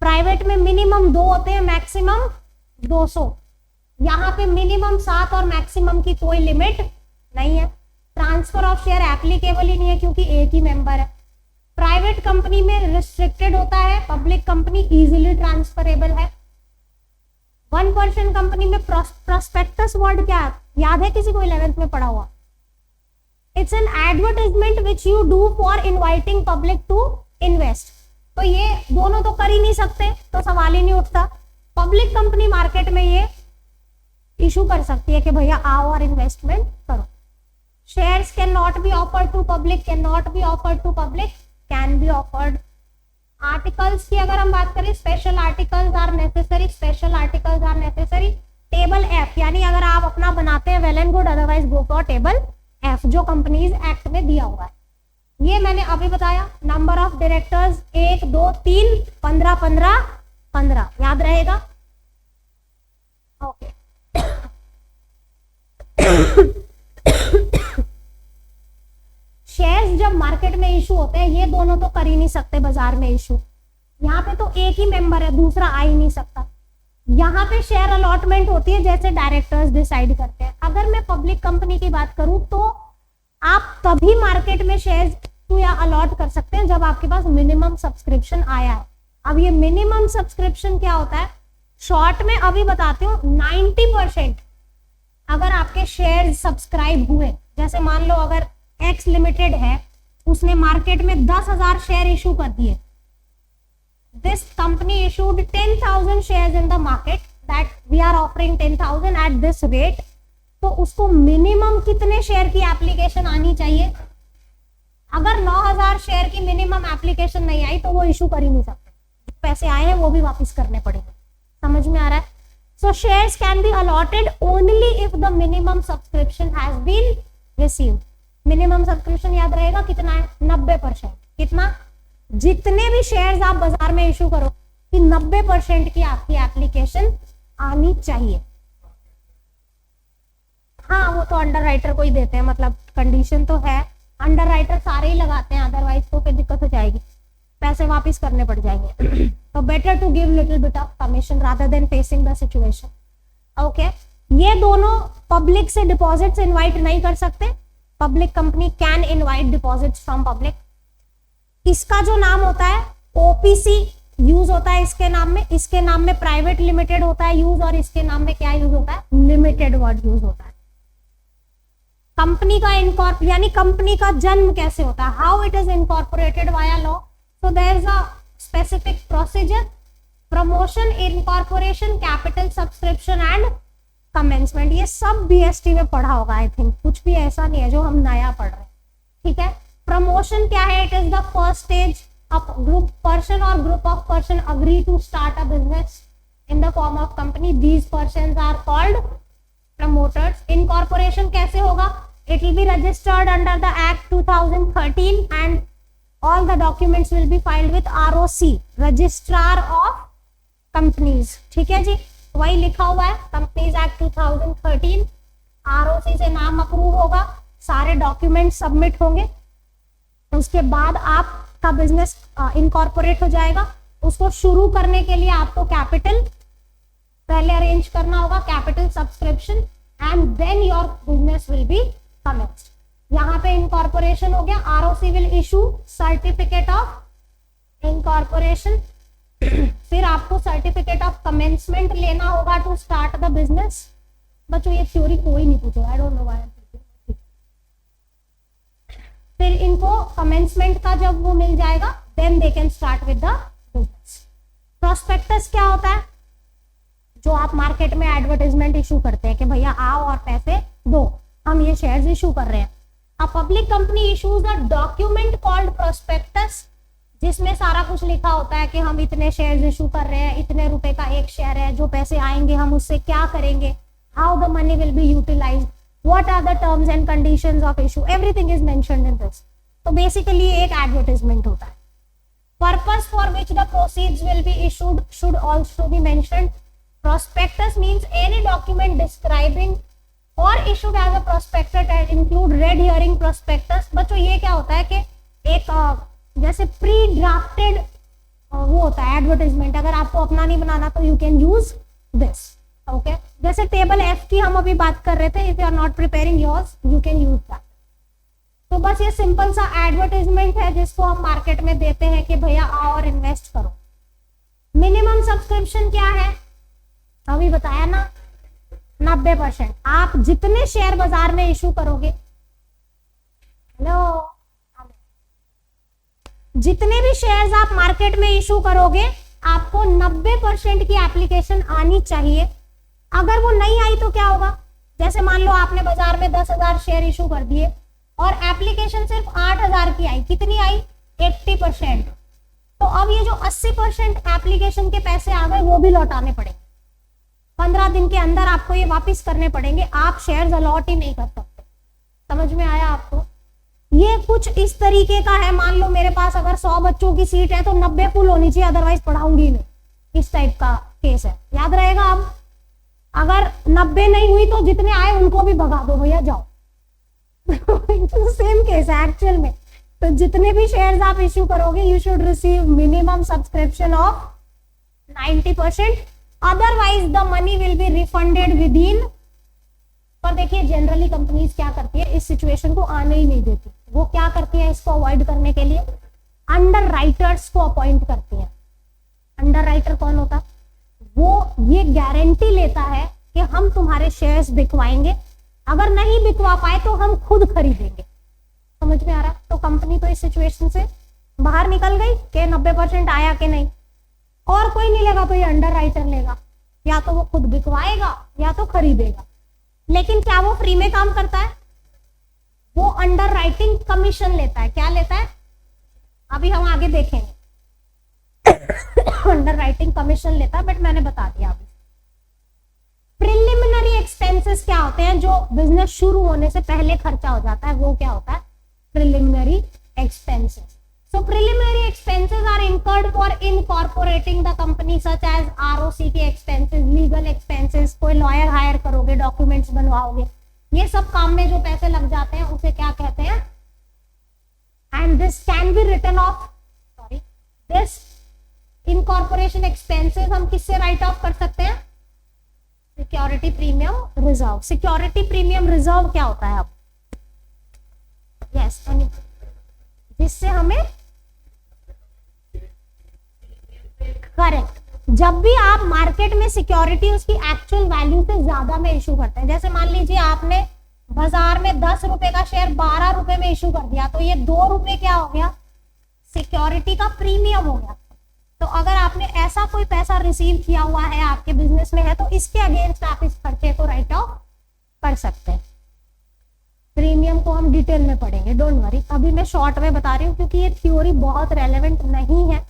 प्राइवेट में मिनिमम 2 होते हैं, मैक्सिमम 200। यहाँ पे मिनिमम 7 और मैक्सिमम की कोई लिमिट नहीं है। ट्रांसफर ऑफ शेयर एप्लीकेबल ही नहीं है क्योंकि एक ही मेंबर है। प्राइवेट कंपनी में रिस्ट्रिक्टेड होता है, पब्लिक कंपनी इजीली ट्रांसफरेबल है। 1% कंपनी में प्रोस्पेक्टस वर्ड क्या याद है किसी को, 11th में पढ़ा हुआ। It's an advertisement which you do for inviting public to invest. तो ये दोनों तो कर ही नहीं सकते, तो सवाल ही नहीं उठता। पब्लिक कंपनी मार्केट में ये इशू कर सकती है कि भैया आओ और इन्वेस्टमेंट करो। Shares can not be offered to public, can not be offered to public, can be offered. Articles की अगर हम बात करें, special articles are necessary, special articles are necessary. Table F, यानी अगर आप अपना बनाते हैं well and good, otherwise go for table F जो कंपनीज एक्ट में दिया हुआ है। ये मैंने अभी बताया। नंबर ऑफ डायरेक्टर्स 1, 2, 3, 15, 15, 15, याद रहेगा। ओके। शेयर्स जब मार्केट में इशू होते हैं, ये दोनों तो कर ही नहीं सकते बाजार में इशू। यहाँ पे तो एक ही मेंबर है, दूसरा आ ही नहीं सकता। यहाँ पे शेयर अलॉटमेंट होती है जैसे डायरेक्टर्स डिसाइड करते हैं। अगर मैं पब्लिक कंपनी की बात करूं तो आप तभी मार्केट में शेयर्स इशू या अलॉट कर सकते हैं जब आपके पास मिनिमम सब्सक्रिप्शन आया है। अब ये मिनिमम सब्सक्रिप्शन क्या होता है, शॉर्ट में अभी बताती हूँ। 90% अगर आपके शेयर सब्सक्राइब हुए, जैसे मान लो अगर एक्स लिमिटेड है, उसने मार्केट में 10,000 शेयर इशू कर दिए, this company issued 10,000 shares in the market, that we are offering 10,000 at this rate, तो उसको मिनिमम कितने शेयर की एप्लीकेशन आनी चाहिए? अगर 9,000 शेयर की मिनिमम एप्लीकेशन नहीं आई तो वो इशू कर ही नहीं सकते, पैसे आए हैं वो भी वापस करने पड़ेंगे। समझ में आ रहा है? So shares can be allotted only if the minimum subscription has been received. Minimum subscription याद रहेगा कितना है? 90%। कितना? जितने भी शेयर्स आप बाजार में इशू करो कि 90% की आपकी एप्लीकेशन आनी चाहिए। हाँ, वो तो अंडर राइटर को ही देते हैं, मतलब कंडीशन तो है, अंडर राइटर सारे ही लगाते हैं, अदरवाइज तो फिर दिक्कत हो जाएगी, पैसे वापस करने पड़ जाएंगे। तो better to give little bit of commission rather than facing the situation. Okay, ये दोनों पब्लिक से डिपॉजिट्स इनवाइट नहीं कर सकते। Public company can invite deposits from public. इसका जो नाम होता है ओपीसी यूज होता है इसके नाम में। इसके नाम में प्राइवेट लिमिटेड होता है यूज, और इसके नाम में क्या यूज होता है? लिमिटेड वर्ड यूज होता है। कंपनी का यानी कंपनी का जन्म कैसे होता है? How it is incorporated via law. So there is a specific procedure, promotion, incorporation, capital subscription and commencement. ये सब बीएसटी में पढ़ा होगा आई थिंक, कुछ भी ऐसा नहीं है जो हम नया पढ़ रहे हैं। ठीक है, प्रमोशन क्या है? It is the first stage of group person और group of person agree to start a business in the form of company, these persons are called promoters. Incorporation कैसे होगा? It will be registered under the act 2013 and all the documents will be filed with ROC, registrar of companies. ठीक है जी, वही लिखा हुआ है कंपनीज एक्ट 2013। ROC से नाम अप्रूव होगा, सारे डॉक्यूमेंट सबमिट होंगे, उसके बाद आपका बिजनेस इनकॉर्पोरेट हो जाएगा। उसको शुरू करने के लिए आपको कैपिटल पहले अरेंज करना होगा, capital subscription, and then your business will be commenced. यहाँ पे इनकॉर्पोरेशन हो गया, ROC will issue certificate of incorporation, फिर आपको सर्टिफिकेट ऑफ कमेंसमेंट लेना होगा टू स्टार्ट द बिजनेस। बच्चों ये थ्योरी कोई नहीं पूछो, आई डोंट नो व्हाई। फिर इनको कमेंसमेंट का जब वो मिल जाएगा then they can start with the business. Prospectus क्या होता है? जो आप मार्केट में एडवर्टाइजमेंट इशू करते हैं कि भैया आओ और पैसे दो, हम ये शेयर्स इशू कर रहे हैं। A public company issues a document called prospectus, जिसमें सारा कुछ लिखा होता है कि हम इतने शेयर्स इशू कर रहे हैं, इतने रुपए का एक शेयर है, जो पैसे आएंगे हम उससे क्या करेंगे, how the money will be utilised, what are the terms and conditions of issue, everything is mentioned in this. तो बेसिकली एक एडवर्टाइजमेंट होता है। Purpose for which the proceeds will be issued should also be mentioned. Prospectus means any document describing और issued as a prospectus and include red herring prospectus। बच्चों ये क्या होता है कि एक जैसे प्री ड्राफ्टेड वो होता है एडवर्टाइजमेंट, अगर आपको अपना नहीं बनाना तो you can use this. Okay, जैसे टेबल F की हम अभी बात कर रहे थे, if you are not preparing yours you can use that. तो बस ये सिंपल सा एडवर्टाइजमेंट है जिसको हम मार्केट में देते हैं कि भैया आओ और इन्वेस्ट करो। मिनिमम सब्सक्रिप्शन क्या है? अभी बताया ना, 90%। आप जितने शेयर बाजार में इशू करोगे, हेलो, जितने भी शेयर्स आप मार्केट में इशू करोगे आपको 90% की एप्लीकेशन आनी चाहिए। अगर वो नहीं आई तो क्या होगा? जैसे मान लो आपने बाजार में 10,000 शेयर इशू कर दिए और एप्लीकेशन सिर्फ 8,000 की आई, कितनी आई? 80%। तो अब ये जो 80% एप्लीकेशन के पैसे आ गए वो भी लौटाने पड़ेंगे, 15 दिन के अंदर आपको ये वापस करने पड़ेंगे। आप शेयर्स अलॉट ही नहीं कर सकते। समझ में आया आपको? ये कुछ इस तरीके का है। मान लो मेरे पास अगर 100 बच्चों की सीट है तो 90 फुल होनी चाहिए, अदरवाइज पढ़ाऊंगी नहीं। इस टाइप का केस है, याद रहेगा। अब अगर 90 नहीं हुई तो जितने आए उनको भी भगा दो, भैया जाओ। सेम केस है एक्चुअल में। तो जितने भी शेयर्स आप इश्यू करोगे you should receive minimum subscription of 90%, otherwise the money will be refunded with in. पर देखिए जनरली कंपनीज क्या करती है, इस सिचुएशन को आने ही नहीं देती। वो क्या करती है इसको अवॉइड करने के लिए? अंडर राइटर्स को अपॉइंट करती है। अंडर राइटर कौन होता है? वो ये गारंटी लेता है कि हम तुम्हारे शेयर्स बिकवाएंगे, अगर नहीं बिकवा पाए तो हम खुद खरीदेंगे। समझ में आ रहा है? तो कंपनी तो इस सिचुएशन से बाहर निकल गई कि 90% आया कि नहीं, और कोई नहीं लेगा तो ये अंडर राइटर लेगा, या तो वो खुद बिकवाएगा या तो खरीदेगा। लेकिन क्या वो फ्री में काम करता है? वो अंडर राइटिंग कमीशन लेता है। क्या लेता है? अभी हम आगे देखेंगे। अंडर राइटिंग कमीशन लेता है, बट मैंने बता दिया अभी। प्रिलिमिनरी एक्सपेंसेस क्या होते हैं? जो बिजनेस शुरू होने से पहले खर्चा हो जाता है, वो क्या होता है? Preliminary expenses. So preliminary expenses are incurred for incorporating the company, such as ROC के expenses, legal expenses, कोई lawyer hire करोगे, documents बनवाओगे, ये सब काम में जो पैसे लग जाते हैं उसे क्या कहते हैं? And this can be written off. Sorry, this incorporation expenses हम किससे write off कर सकते हैं? Security premium reserve. Security premium reserve क्या होता है? अब yes, जिससे हमें करेक्ट, जब भी आप मार्केट में सिक्योरिटी उसकी एक्चुअल वैल्यू से ज्यादा में इशू करते हैं, जैसे मान लीजिए आपने बाजार में 10 रुपए का शेयर 12 रुपए में इशू कर दिया, तो ये 2 रुपए क्या हो गया? सिक्योरिटी का प्रीमियम हो गया। तो अगर आपने ऐसा कोई पैसा रिसीव किया हुआ है, आपके बिजनेस में है, तो इसके अगेंस्ट आप इस खर्चे को राइट ऑफ कर सकते हैं। प्रीमियम को हम डिटेल में पढ़ेंगे, डोंट वरी। अभी मैं शॉर्ट में बता रही हूँ क्योंकि ये थ्योरी बहुत रेलेवेंट नहीं है,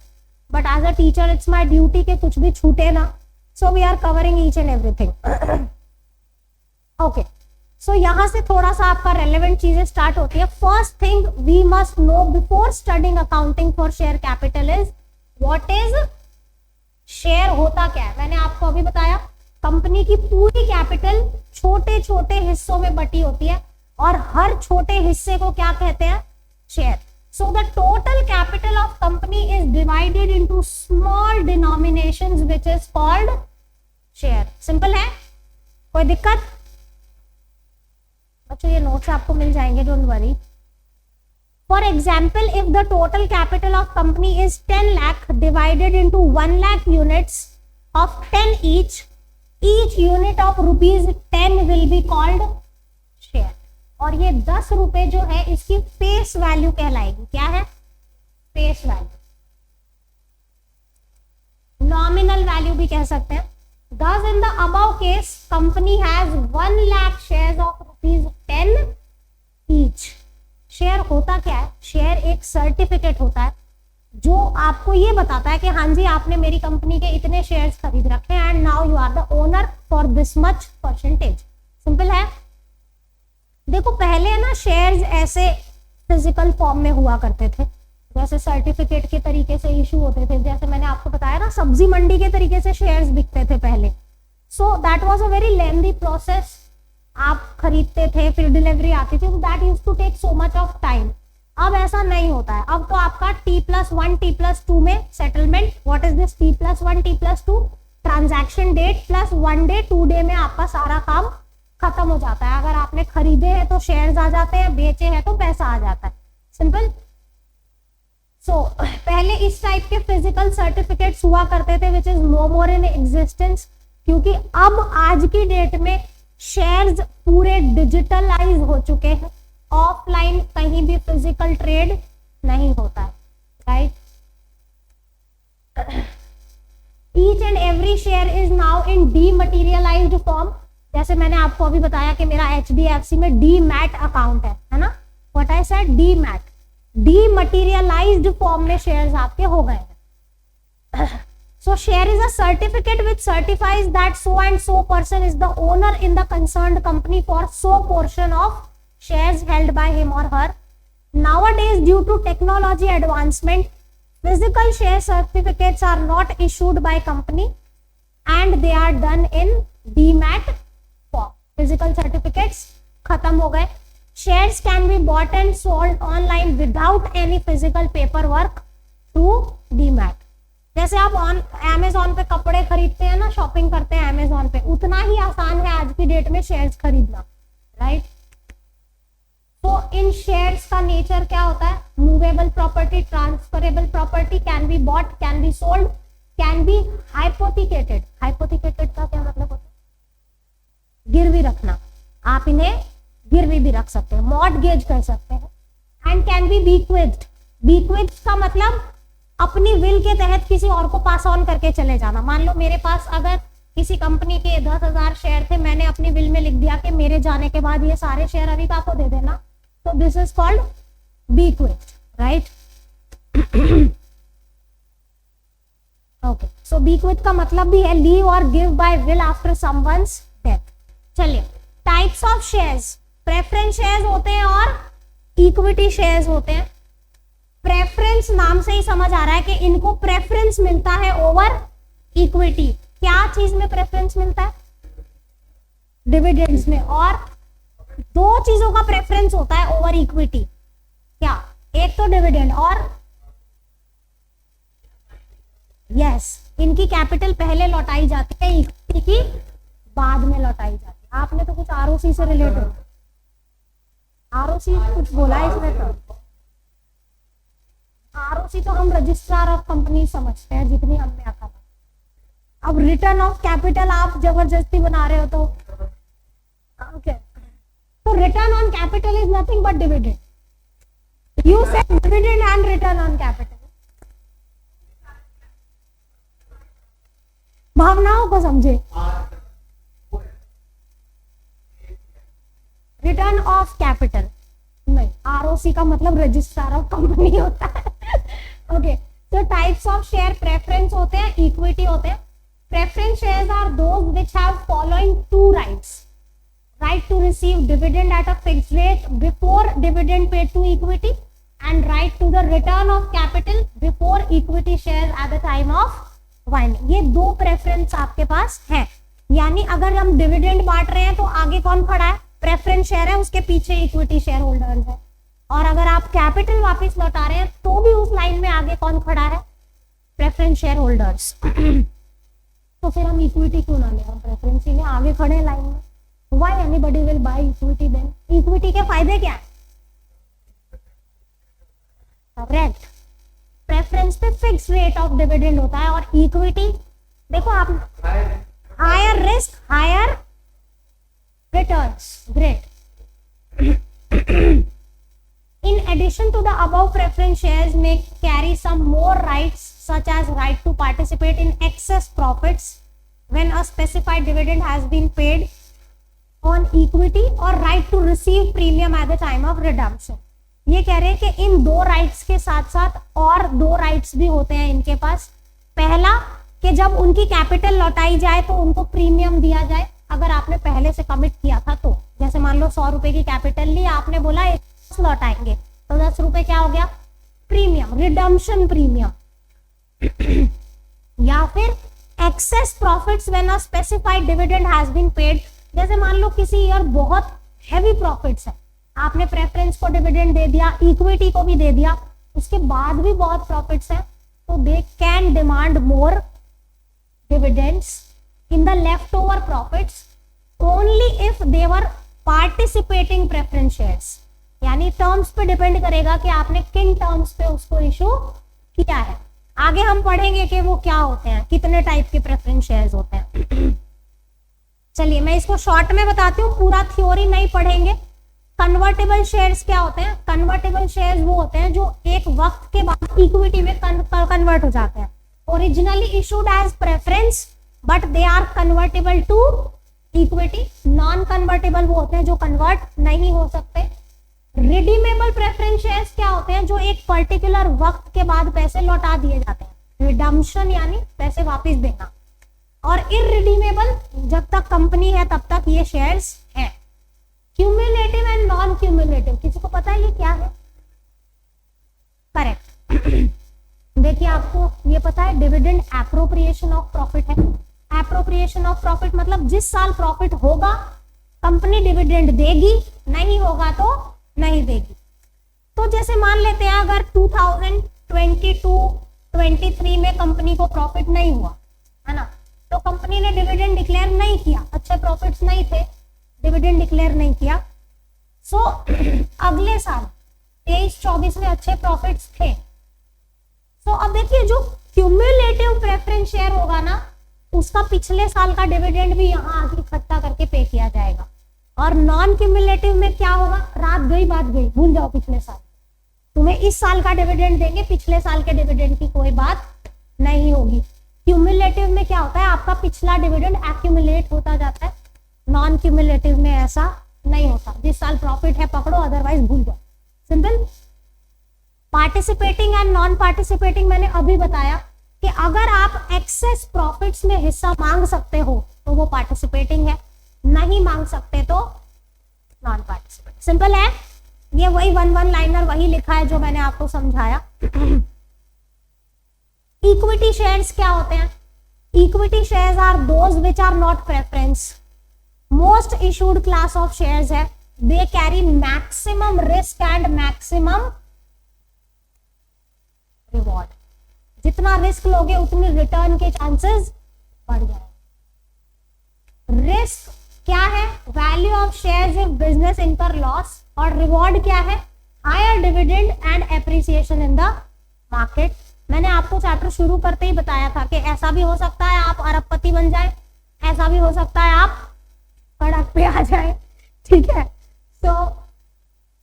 but as a teacher it's my duty कि कुछ भी छूटे ना, so we are covering each and everything. Okay, so यहां से थोड़ा सा आपका रेलेवेंट चीजें स्टार्ट होती है। First thing we must know before studying accounting for share capital is what is share. होता क्या है? मैंने आपको अभी बताया, कंपनी की पूरी कैपिटल छोटे छोटे हिस्सों में बटी होती है और हर छोटे हिस्से को क्या कहते हैं? Share. So the total capital of company is divided into small denominations which is called share. Simple है? कोई दिक्कत? बच्चों ये नोट्स आपको मिल जाएंगे, don't worry. For example, if the total capital of company is 10 lakh divided into 1 lakh units of 10 each unit of rupees 10 will be called share. और ये 10 रुपए जो है इसकी फेस वैल्यू कहलाएगी। क्या है? फेस वैल्यू, नॉमिनल वैल्यू भी कह सकते हैं। Thus in the above case company has 1 lakh shares of rupees 10 each. Share होता क्या है? शेयर एक सर्टिफिकेट होता है जो आपको ये बताता है कि हाँ जी आपने मेरी कंपनी के इतने शेयर्स खरीद रखे हैं and now you are the owner for this much percentage. Simple है। देखो पहले ना शेयर्स ऐसे फिजिकल फॉर्म में हुआ करते थे, जैसे सर्टिफिकेट के तरीके से इशू होते थे, जैसे मैंने आपको बताया ना सब्जी मंडी के तरीके से शेयर्स बिकते थे पहले। So that was a very lengthy process. आप खरीदते थे फिर डिलीवरी आती थी, that used to take so much of time. अब ऐसा नहीं होता है, अब तो आपका T+1 T+2 में settlement. What is this T+1 T+2? Transaction date plus 1 day 2 day में आपका सारा काम खत्म हो जाता है। अगर आपने खरीदे हैं तो शेयर्स आ जाते हैं, बेचे हैं तो पैसा आ जाता है। सिंपल। सो पहले इस टाइप के फिजिकल सर्टिफिकेट्स हुआ करते थे which is no more in existence, क्योंकि अब आज की डेट में शेयर्स पूरे डिजिटलाइज हो चुके हैं। ऑफलाइन कहीं भी फिजिकल ट्रेड नहीं होता है, right. Each and every share is now in dematerialised form. जैसे मैंने आपको अभी बताया कि मेरा HDFC में डीमैट अकाउंट है ना, what I said demat, dematerialised form में शेयर्स आपके हो गए हैं। So share is a certificate which certifies that so and so person is the owner in the concerned company for so portion of shares held by him or her. Nowadays, due to technology advancement, physical share certificates are not issued by company and they are done in demat form. Physical certificates खत्म हो गए। Shares can be bought and sold online without any physical paperwork through demat. जैसे आप Amazon पे कपड़े खरीदते हैं ना, शॉपिंग करते हैं Amazon पे, उतना ही आसान है आज की डेट में शेयर्स खरीदना, राइट। तो इन शेयर्स का नेचर क्या होता है? Movable property, transferable property, can be bought, can be sold, can be hypothecated. Hypothecated का क्या मतलब होता है? गिरवी रखना, आप इन्हें गिरवी भी रख सकते हैं, मॉर्टगेज कर सकते हैं। And can be bequeathed. Bequeathed का मतलब अपनी विल के तहत किसी और को पास ऑन करके चले जाना। मान लो मेरे पास अगर किसी कंपनी के 10,000 शेयर थे, मैंने अपनी विल में लिख दिया कि मेरे जाने के बाद ये सारे शेयर अविका को दे देना, तो this is called bequeathed, right? Okay, so bequeathed का मतलब भी है लीव और give by will after someone's death. चलिए, types of shares, preference shares होते हैं और इक्विटी शेयर्स होते हैं। प्रेफरेंस नाम से ही समझ आ रहा है कि इनको प्रेफरेंस मिलता है ओवर इक्विटी। क्या चीज में प्रेफरेंस मिलता है? डिविडेंड्स में। और दो चीजों का प्रेफरेंस होता है ओवर इक्विटी। क्या? एक तो डिविडेंड और यस, इनकी कैपिटल पहले लौटाई जाती है, इक्विटी की बाद में लौटाई जाती है। आपने तो कुछ आरओसी से रिलेटेड, आरओसी कुछ बोला है इसमें? तो आरओसी तो हम रजिस्ट्रार ऑफ कंपनी समझते हैं, जितनी हमें आता है। अब रिटर्न ऑफ कैपिटल आप जबरदस्ती बना रहे हो तो ओके, तो return on capital is nothing but dividend. You said dividend and return on capital. भावनाओं को समझे। रिटर्न ऑफ कैपिटल नहीं, आरओसी का मतलब रजिस्ट्रार ऑफ कंपनी होता है। ओके, तो टाइप्स ऑफ शेयर प्रेफरेंस होते हैं, इक्विटी होते हैं। Preference shares are those which have following two rights: right to receive dividend at a fixed rate before dividend paid to equity and right to the return of capital before equity shares at the time of winding। ये दो प्रेफरेंस आपके पास है। यानी अगर हम डिविडेंड बांट रहे हैं तो आगे कौन खड़ा है? प्रेफरेंस शेयर है, उसके पीछे इक्विटी शेयर होल्डर्स है। और अगर आप कैपिटल वापस लौटा रहे हैं तो भी उस लाइन में आगे कौन खड़ा है? Preference share holders. तो फिर हम इक्विटी क्यों ना ले, हम प्रेफरेंस ही में आगे खड़े हैं लाइन में। Why anybody will buy equity then? Equity के फायदे क्या है? करेक्ट, प्रेफरेंस पे फिक्स रेट ऑफ डिविडेंड होता है, और इक्विटी देखो आप, higher risk higher returns. Great. In addition to the above, preference shares may carry some more rights such as right to participate in excess profits when a specified dividend has been paid on equity or right to receive premium at the time of redemption। ये कह रहे हैं कि इन दो राइट्स के साथ साथ और दो राइट्स भी होते हैं इनके पास। पहला कि जब उनकी कैपिटल लौटाई जाए तो उनको प्रीमियम दिया जाए, अगर आपने पहले से कमिट किया था तो। जैसे मान लो 100 रुपए की कैपिटल ली, आपने बोला 10 लौटाएंगे, तो 10 रुपए क्या हो गया? Premium, redemption premium. या फिर excess profits when a specified dividend has been paid. जैसे मान लो किसी ईयर बहुत हैवी प्रॉफिट्स है, आपने प्रेफरेंस को डिविडेंड दे दिया, इक्विटी को भी दे दिया, उसके बाद भी बहुत प्रॉफिट्स हैं, तो they can demand more dividends in the left over profits only if they were participating preference shares. यानी टर्म्स पे डिपेंड करेगा कि आपने किन टर्म्स पे उसको इशू किया है। आगे हम पढ़ेंगे कि वो क्या होते हैं, कितने टाइप के प्रेफरेंस शेयर्स होते हैं। चलिए मैं इसको शॉर्ट में बताती हूँ, पूरा थ्योरी नहीं पढ़ेंगे। कन्वर्टेबल शेयर्स क्या होते हैं? कन्वर्टेबल शेयर्स वो होते हैं जो एक वक्त के बाद इक्विटी में कन्वर्ट हो जाते हैं। Originally issued as preference but they are convertible to equity. Non convertible वो होते हैं जो कन्वर्ट नहीं हो सकते। रिडीमेबल प्रेफरेंस शेयर्स क्या होते हैं? जो एक पर्टिकुलर वक्त के बाद पैसे लौटा दिए जाते हैं। रिडम्पशन यानी पैसे वापस देना। और इररिडीमेबल, जब तक कंपनी है तब तक ये शेयर्स हैं। क्यूमुलेटिव एंड नॉन क्यूमुलेटिव, किसी को पता है ये क्या है? करेक्ट। देखिए आपको ये पता है, डिविडेंड एप्रोप्रिएशन ऑफ प्रॉफिट है। एप्रोप्रिएशन ऑफ प्रॉफिट मतलब जिस साल प्रॉफिट होगा कंपनी डिविडेंड देगी, नहीं होगा तो नहीं देगी। तो जैसे मान लेते हैं अगर 2022-23 में कंपनी को प्रॉफिट नहीं हुआ है ना, तो कंपनी ने डिविडेंड डिक्लेयर नहीं किया, अच्छे प्रॉफिट्स नहीं थे, डिविडेंड डिक्लेयर नहीं किया। सो अगले साल 23-24 में अच्छे प्रॉफिट्स थे। सो अब देखिए जो क्यूमुलेटिव प्रेफरेंस शेयर होगा ना, उसका पिछले साल का डिविडेंड भी यहाँ आगे इकट्ठा करके पे किया जाएगा। और नॉन क्यूमुलेटिव में क्या होगा, रात गई बात गई, भूल जाओ पिछले साल, तुम्हें इस साल का डिविडेंड देंगे, पिछले साल के डिविडेंड की कोई बात नहीं होगी। क्यूमुलेटिव में क्या होता है, आपका पिछला डिविडेंड एक्यूमुलेट होता जाता है, नॉन क्यूमुलेटिव में ऐसा नहीं होता, जिस साल प्रॉफिट है पकड़ो, अदरवाइज भूल जाओ, simple. Participating and non participating मैंने अभी बताया कि अगर आप एक्सेस प्रॉफिट्स में हिस्सा मांग सकते हो तो वो पार्टिसिपेटिंग है, नहीं मांग सकते तो नॉन पार्टिसिपेटिंग। सिंपल है, ये वही वन लाइनर वही लिखा है जो मैंने आपको समझाया। इक्विटी शेयर्स क्या होते हैं? Equity shares are those which are not preference, most issued class of shares है, they carry maximum risk and maximum reward. जितना रिस्क लोगे उतने रिटर्न के चांसेस बढ़ जाएंगे। रिस्क क्या है? Value of shares if business incur loss, और रिवॉर्ड क्या है? Higher dividend and appreciation in the market. मैंने आपको चैप्टर शुरू करते ही बताया था कि ऐसा भी हो सकता है आप अरबपति बन जाए, ऐसा भी हो सकता है आप सड़क पे आ जाए, ठीक है। तो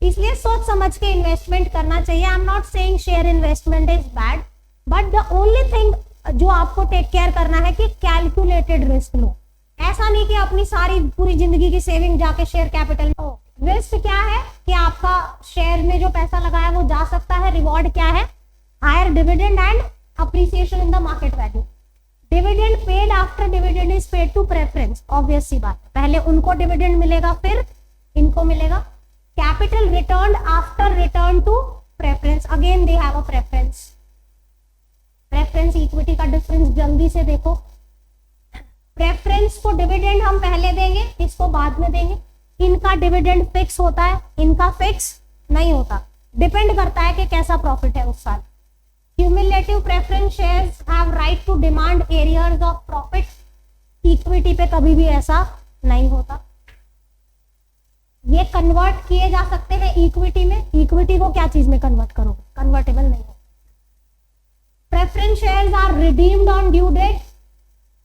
इसलिए सोच समझ के इन्वेस्टमेंट करना चाहिए। I am not saying share investment is bad, but the only thing जो आपको टेक केयर करना है कि कैलकुलेटेड रिस्क लो। ऐसा नहीं कि अपनी सारी पूरी जिंदगी की सेविंग जाके शेयर कैपिटल में हो। रिस्क क्या है कि आपका शेयर में जो पैसा लगाया वो जा सकता है। रिवॉर्ड क्या है? Higher dividend and appreciation in the market value. Dividend paid after dividend is paid to preference, obvious सी बात है, पहले उनको डिविडेंड मिलेगा फिर इनको मिलेगा। Capital return after return to preference, again they have a preference. Preference equity का डिफरेंस जल्दी से देखो। प्रेफरेंस को डिविडेंड हम पहले देंगे, इसको बाद में देंगे। इनका डिविडेंड फिक्स होता है, इनका फिक्स नहीं होता, डिपेंड करता है कि कैसा प्रॉफिट है उस साल। Cumulative preference shares have right to demand arrears of profit. Equity पे कभी भी ऐसा नहीं होता। ये कन्वर्ट किए जा सकते हैं इक्विटी में। इक्विटी को क्या चीज में कन्वर्ट करोगे? कन्वर्टेबल नहीं है। Preference shares are redeemed on due date.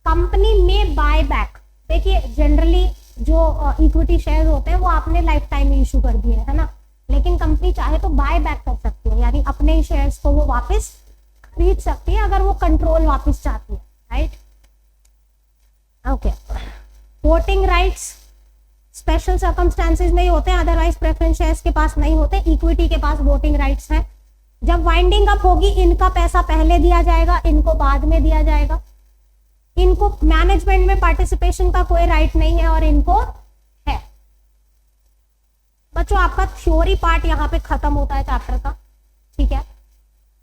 Company में बाय बैक, देखिए जनरली जो इक्विटी शेयर्स होते हैं वो आपने लाइफ टाइम में इशू कर दिए है ना, लेकिन कंपनी चाहे तो बाय बैक कर सकती है, यानी अपने ही शेयर्स को वो वापस खरीद सकती है अगर वो कंट्रोल वापस चाहती है, right. Okay, voting rights special circumstances में ही होते हैं, अदरवाइज प्रेफरेंस शेयर्स के पास नहीं होते। इक्विटी के पास वोटिंग राइट्स हैं। जब वाइंडिंग अप होगी इनका पैसा पहले दिया जाएगा, इनको बाद में दिया जाएगा। इनको मैनेजमेंट में पार्टिसिपेशन का कोई राइट नहीं है और इनको है। बच्चों आपका थ्योरी पार्ट यहाँ पे खत्म होता है चैप्टर का, ठीक है।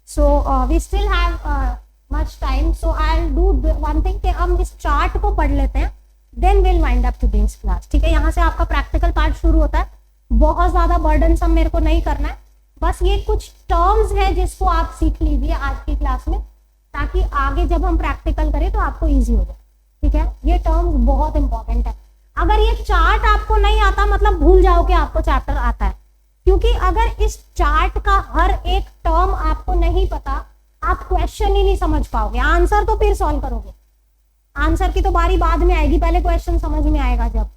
So we still have much time, so I will do one thing कि हम इस चार्ट को पढ़ लेते हैं, then will wind up today's class, ठीक है। यहाँ से आपका प्रैक्टिकल पार्ट शुरू होता है। बहुत ज्यादा बर्डन सब मेरे को नहीं करना है, बस ये कुछ टर्म्स है जिसको आप सीख लीजिए आज की क्लास में, ताकि आगे जब हम प्रैक्टिकल करें तो आपको इजी हो जाए, ठीक है। ये टर्म्स बहुत इंपॉर्टेंट है। अगर ये चार्ट आपको नहीं आता मतलब भूल जाओ कि आपको चैप्टर आता है, क्योंकि अगर इस चार्ट का हर एक टर्म आपको नहीं पता आप क्वेश्चन ही नहीं समझ पाओगे। आंसर तो फिर सॉल्व करोगे, आंसर की तो बारी बाद में आएगी, पहले क्वेश्चन समझ में आएगा जब,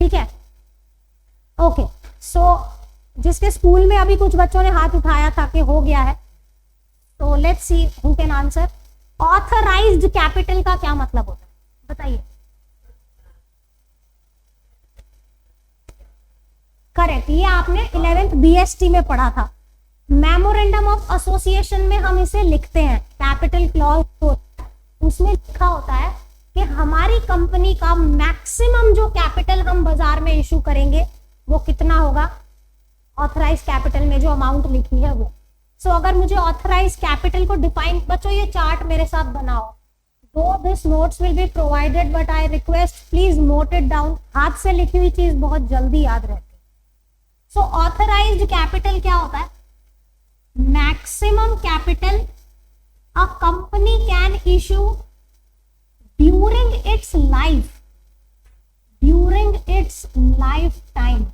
ठीक है। ओके, सो जिसके स्कूल में अभी कुछ बच्चों ने हाथ उठाया था कि हो गया है, तो let's see who can answer. Authorised capital का क्या मतलब होता है बताइए? करेक्ट, ये आपने 11th BST में पढ़ा था। मेमोरेंडम ऑफ एसोसिएशन में हम इसे लिखते हैं, कैपिटल क्लॉज, उसमें लिखा होता है कि हमारी कंपनी का मैक्सिमम जो कैपिटल हम बाजार में इशू करेंगे वो कितना होगा, ऑथराइज कैपिटल में जो अमाउंट लिखी है वो। सो अगर मुझे ऑथराइज कैपिटल को डिफाइन, बच्चों ये चार्ट मेरे साथ बनाओ। दो this notes will be provided but I request please note it down. हाथ से लिखी हुई चीज बहुत जल्दी याद रहती है। सो ऑथराइज्ड कैपिटल क्या होता है? Maximum capital a company can issue during it's life, during its life time.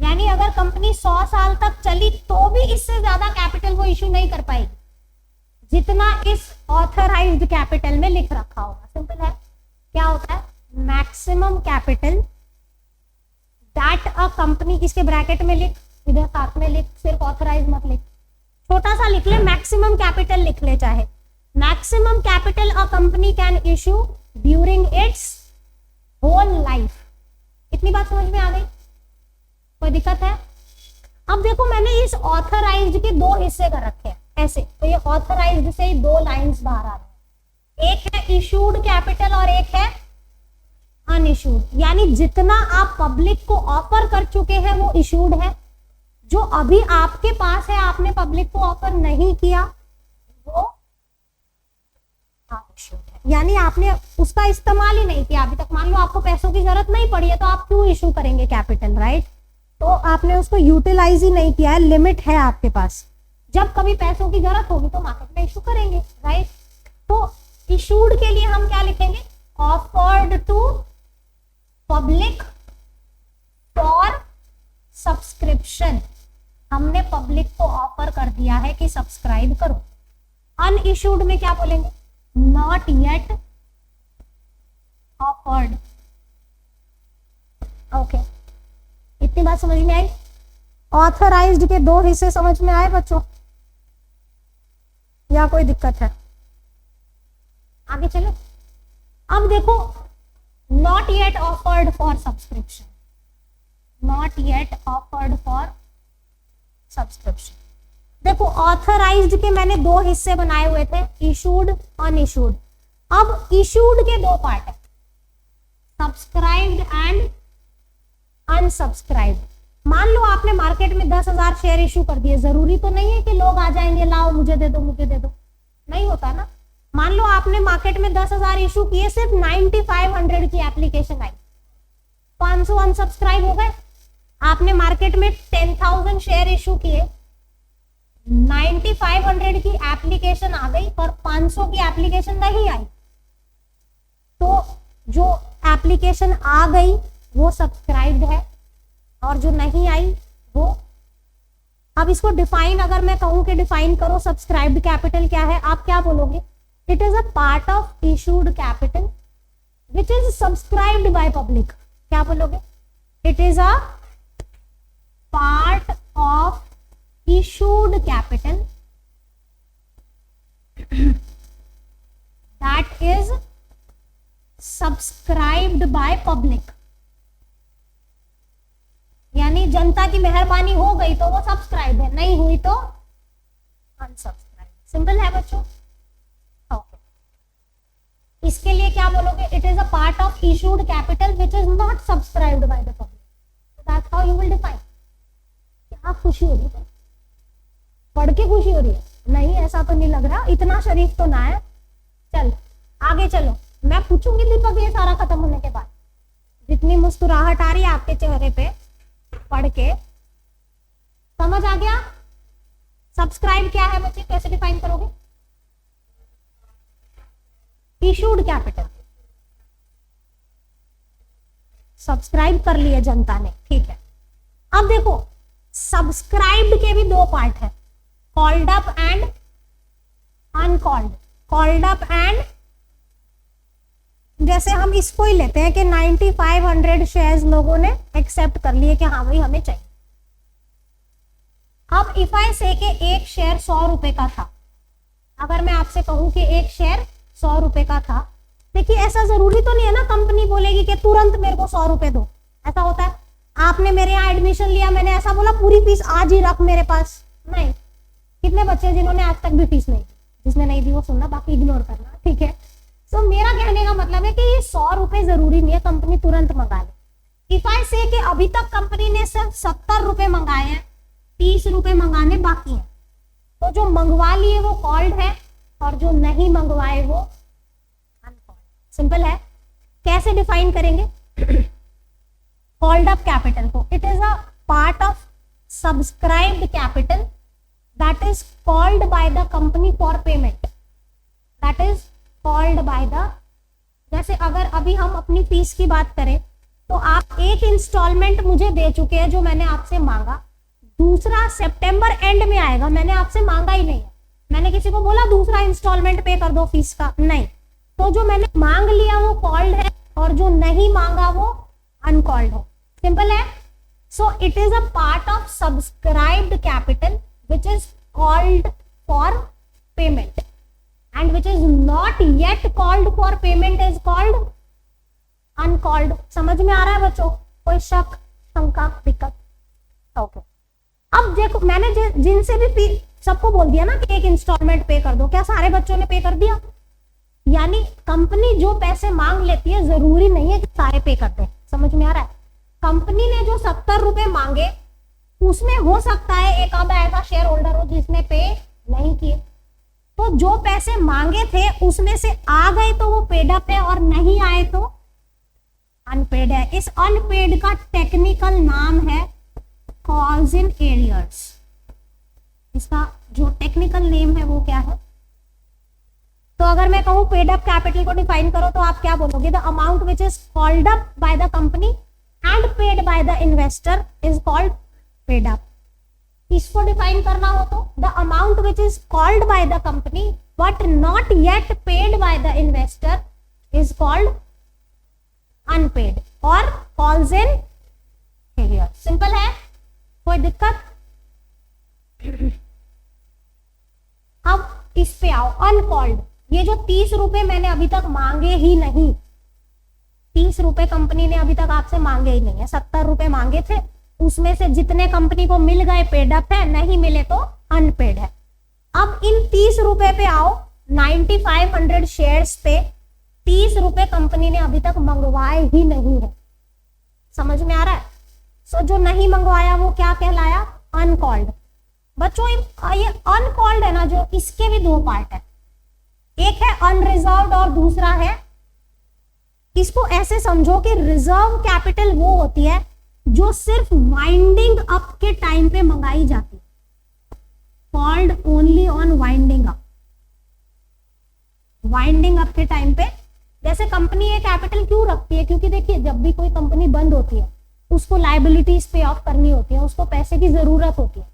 यानी अगर कंपनी 100 साल तक चली तो भी इससे ज्यादा कैपिटल वो इशू नहीं कर पाएगी जितना इस ऑथराइज्ड कैपिटल में लिख रखा होगा। सिंपल है। क्या होता है? Maximum capital that a company, इसके ब्रैकेट में लिख, इधर साथ में लिख, सिर्फ ऑथराइज मत लिख, छोटा सा लिख ले, मैक्सिमम कैपिटल लिख ले चाहे। Maximum capital a company can issue during its whole life. इतनी बात समझ में आ गई? कोई दिक्कत है? अब देखो मैंने इस ऑथराइज्ड के दो हिस्से कर रखे हैं ऐसे, तो ये ऑथराइज्ड से ही दो लाइंस बाहर आ रहे हैं, एक है इशूड कैपिटल और एक है अनइशूड। यानी जितना आप पब्लिक को ऑफर कर चुके हैं वो इशूड है, जो अभी आपके पास है आपने पब्लिक को ऑफर नहीं किया वो अनइशूड है, यानी आपने उसका इस्तेमाल ही नहीं किया अभी तक। मान लो आपको पैसों की जरूरत नहीं पड़ी है तो आप क्यों इशू करेंगे कैपिटल, राइट? तो आपने उसको यूटिलाइज ही नहीं किया है, लिमिट है आपके पास। जब कभी पैसों की जरूरत होगी तो मार्केट में इशू करेंगे, राइट? तो इशूड के लिए हम क्या लिखेंगे? Offered to public for subscription. हमने पब्लिक को ऑफर कर दिया है कि सब्सक्राइब करो। अनइशूड में क्या बोलेंगे? Not yet offered. ओके, इतनी बात समझ में आई? ऑथराइज्ड के दो हिस्से समझ में आए बच्चों, या कोई दिक्कत है? आगे चलो। अब देखो, not yet offered for subscription, not yet offered for subscription. देखो ऑथराइज्ड के मैंने दो हिस्से बनाए हुए थे, इशूड अनइशूड। अब इशूड के दो पार्ट है, सब्सक्राइब्ड एंड अनसब्सक्राइब्ड। मान लो आपने मार्केट में 10,000 शेयर इशू कर दिए, जरूरी तो नहीं है कि लोग आ जाएंगे लाओ मुझे दे दो मुझे दे दो, नहीं होता ना। मान लो आपने मार्केट में 10,000 इशू किए, सिर्फ 9500 की एप्लीकेशन आई, 500 अनसब्सक्राइब हो गए। आपने मार्केट में 10,000 शेयर इशू किए, 9500 की एप्लीकेशन आ गई पर 500 की एप्लीकेशन नहीं आई, तो जो एप्लीकेशन आ गई वो सब्सक्राइब्ड है और जो नहीं आई वो। अब इसको डिफाइन अगर मैं कहूं कि डिफाइन करो सब्सक्राइब्ड कैपिटल क्या है, आप क्या बोलोगे? It is a part of issued capital which is subscribed by public. क्या बोलोगे? It is a part of issued capital that is subscribed by public। यानी जनता की मेहरबानी हो गई तो वो सब्सक्राइब है, नहीं हुई तो अनसब्सक्राइब। सिंपल है बच्चों? ओके। इसके लिए क्या बोलोगे? It is a part of issued capital which is not subscribed by the public. That's how you will define. क्या खुशी हो रही है? पढ़ के खुशी हो रही है? नहीं, ऐसा तो नहीं लग रहा, इतना शरीफ तो ना है। चल आगे चलो, मैं पूछूंगी दीपक ये सारा खत्म होने के बाद, जितनी मुस्कुराहट आ रही है आपके चेहरे पे पढ़ के, समझ आ गया? सब्सक्राइब क्या है बच्चे, कैसे डिफाइन करोगे? इशूड कैपिटल, सब्सक्राइब कर लिए जनता ने, ठीक है। अब देखो सब्सक्राइब्ड के भी दो पार्ट है, called up and uncalled. Called up and, जैसे हम इसको ही लेते हैं कि 9500 शेयर्स लोगों ने एक्सेप्ट कर लिए कि हाँ भाई हमें चाहिए। अब इफ आई से कि एक शेयर 100 रुपए का था, अगर मैं आपसे कहूं कि एक शेयर 100 रुपए का था, देखिए ऐसा जरूरी तो नहीं है ना कंपनी बोलेगी कि तुरंत मेरे को 100 रुपए दो। ऐसा होता है? आपने मेरे यहाँ एडमिशन लिया, मैंने ऐसा बोला पूरी फीस आज ही रख मेरे पास? नहीं। कितने बच्चे जिन्होंने आज तक भी फीस नहीं दी? जिसने नहीं दी वो सुनना, बाकी इग्नोर करना, ठीक है। तो मेरा कहने का मतलब है कि ये 100 रुपए जरूरी नहीं है कंपनी तुरंत मंगा ले। इफ आई से कि अभी तक कंपनी ने सिर्फ 70 रुपए मंगाए हैं, 30 रुपए मंगाने बाकी हैं, तो जो मंगवा लिए वो कॉल्ड है और जो नहीं मंगवाए वो अनकॉल्ड। सिंपल है। कैसे डिफाइन करेंगे कॉल्ड अप कैपिटल को? It is a part of subscribed capital that is called by the company for payment, that is called by the, जैसे अगर अभी हम अपनी फीस की बात करें तो आप एक इंस्टॉलमेंट मुझे दे चुके हैं जो मैंने आपसे मांगा, दूसरा सितंबर एंड में आएगा, मैंने आपसे मांगा ही नहीं है, मैंने किसी को बोला दूसरा इंस्टॉलमेंट पे कर दो फीस का, नहीं। तो जो मैंने मांग लिया वो कॉल्ड है और जो नहीं मांगा वो अनकॉल्ड है। सिंपल है। सो it is a part of subscribed capital which is called for payment and which is not yet called for payment is called uncalled. समझ में आ रहा है बच्चों? कोई शक, शंका, दिक्कत? ओके। अब देखो मैंने जिनसे भी सबको बोल दिया ना कि एक इंस्टॉलमेंट पे कर दो, क्या सारे बच्चों ने पे कर दिया? यानी कंपनी जो पैसे मांग लेती है जरूरी नहीं है कि सारे पे कर दे। समझ में आ रहा है? कंपनी ने जो 70 रुपए मांगे उसमें हो सकता है एक आध ऐसा शेयर होल्डर हो जिसने पे नहीं किए, तो जो पैसे मांगे थे उसमें से आ गए तो वो पेड अप है और नहीं आए तो अनपेड है। इस अनपेड का टेक्निकल नाम है कॉज इन एरियर्स। इसका जो टेक्निकल नेम है वो क्या है? तो अगर मैं कहूं पेड अप कैपिटल को डिफाइन करो तो आप क्या बोलोगे? The amount which is called up by the company and paid by the investor is called paid up. इसको डिफाइन करना हो तो the amount which is called by the company but not yet paid by the investor is called unpaid और कॉल्स इन एरियर। सिंपल है, कोई दिक्कत? अब इस पे आओ, अनकॉल्ड। ये जो 30 रुपए मैंने अभी तक मांगे ही नहीं, 30 रुपए कंपनी ने अभी तक आपसे मांगे ही नहीं है, 70 रुपए मांगे थे, उसमें से जितने कंपनी को मिल गए पेड अप है, नहीं मिले तो अनपेड है। अब इन 30 रुपए पे आओ, 9500 शेयर्स पे 30 रुपए कंपनी ने अभी तक मंगवाए ही नहीं है। समझ में आ रहा है? सो जो नहीं मंगवाया वो क्या कहलाया? अनकॉल्ड। बच्चों ये अनकॉल्ड है ना, जो इसके भी दो पार्ट है, एक है अनरिजर्व्ड और दूसरा है, इसको ऐसे समझो कि रिजर्व कैपिटल वो होती है जो सिर्फ वाइंडिंग अप के टाइम पे मंगाई जाती है, called only on winding up. Winding up के टाइम पे, जैसे कंपनी ये कैपिटल क्यों रखती है? क्योंकि देखिए जब भी कोई कंपनी बंद होती है उसको लायबिलिटीज पे ऑफ करनी होती है, उसको पैसे की जरूरत होती है,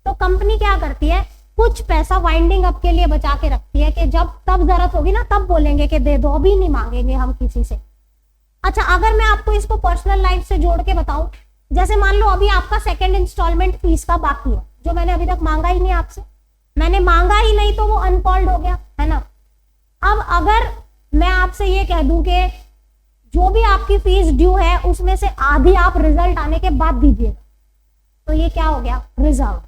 तो कंपनी क्या करती है, कुछ पैसा वाइंडिंग अप के लिए बचा के रखती है कि जब तब जरूरत होगी ना तब बोलेंगे कि दे दो, अभी नहीं मांगेंगे हम किसी से। अच्छा, अगर मैं आपको इसको पर्सनल लाइफ से जोड़ के बताऊं, जैसे मान लो अभी आपका सेकंड इंस्टॉलमेंट फीस का बाकी है जो मैंने अभी तक मांगा ही नहीं आपसे, मैंने मांगा ही नहीं तो वो अनकॉल्ड हो गया, है ना। अब अगर मैं आपसे ये कह दूं कि जो भी आपकी फीस ड्यू है उसमें से आधी आप रिजल्ट आने के बाद दीजिएगा, तो ये क्या हो गया? रिजर्व।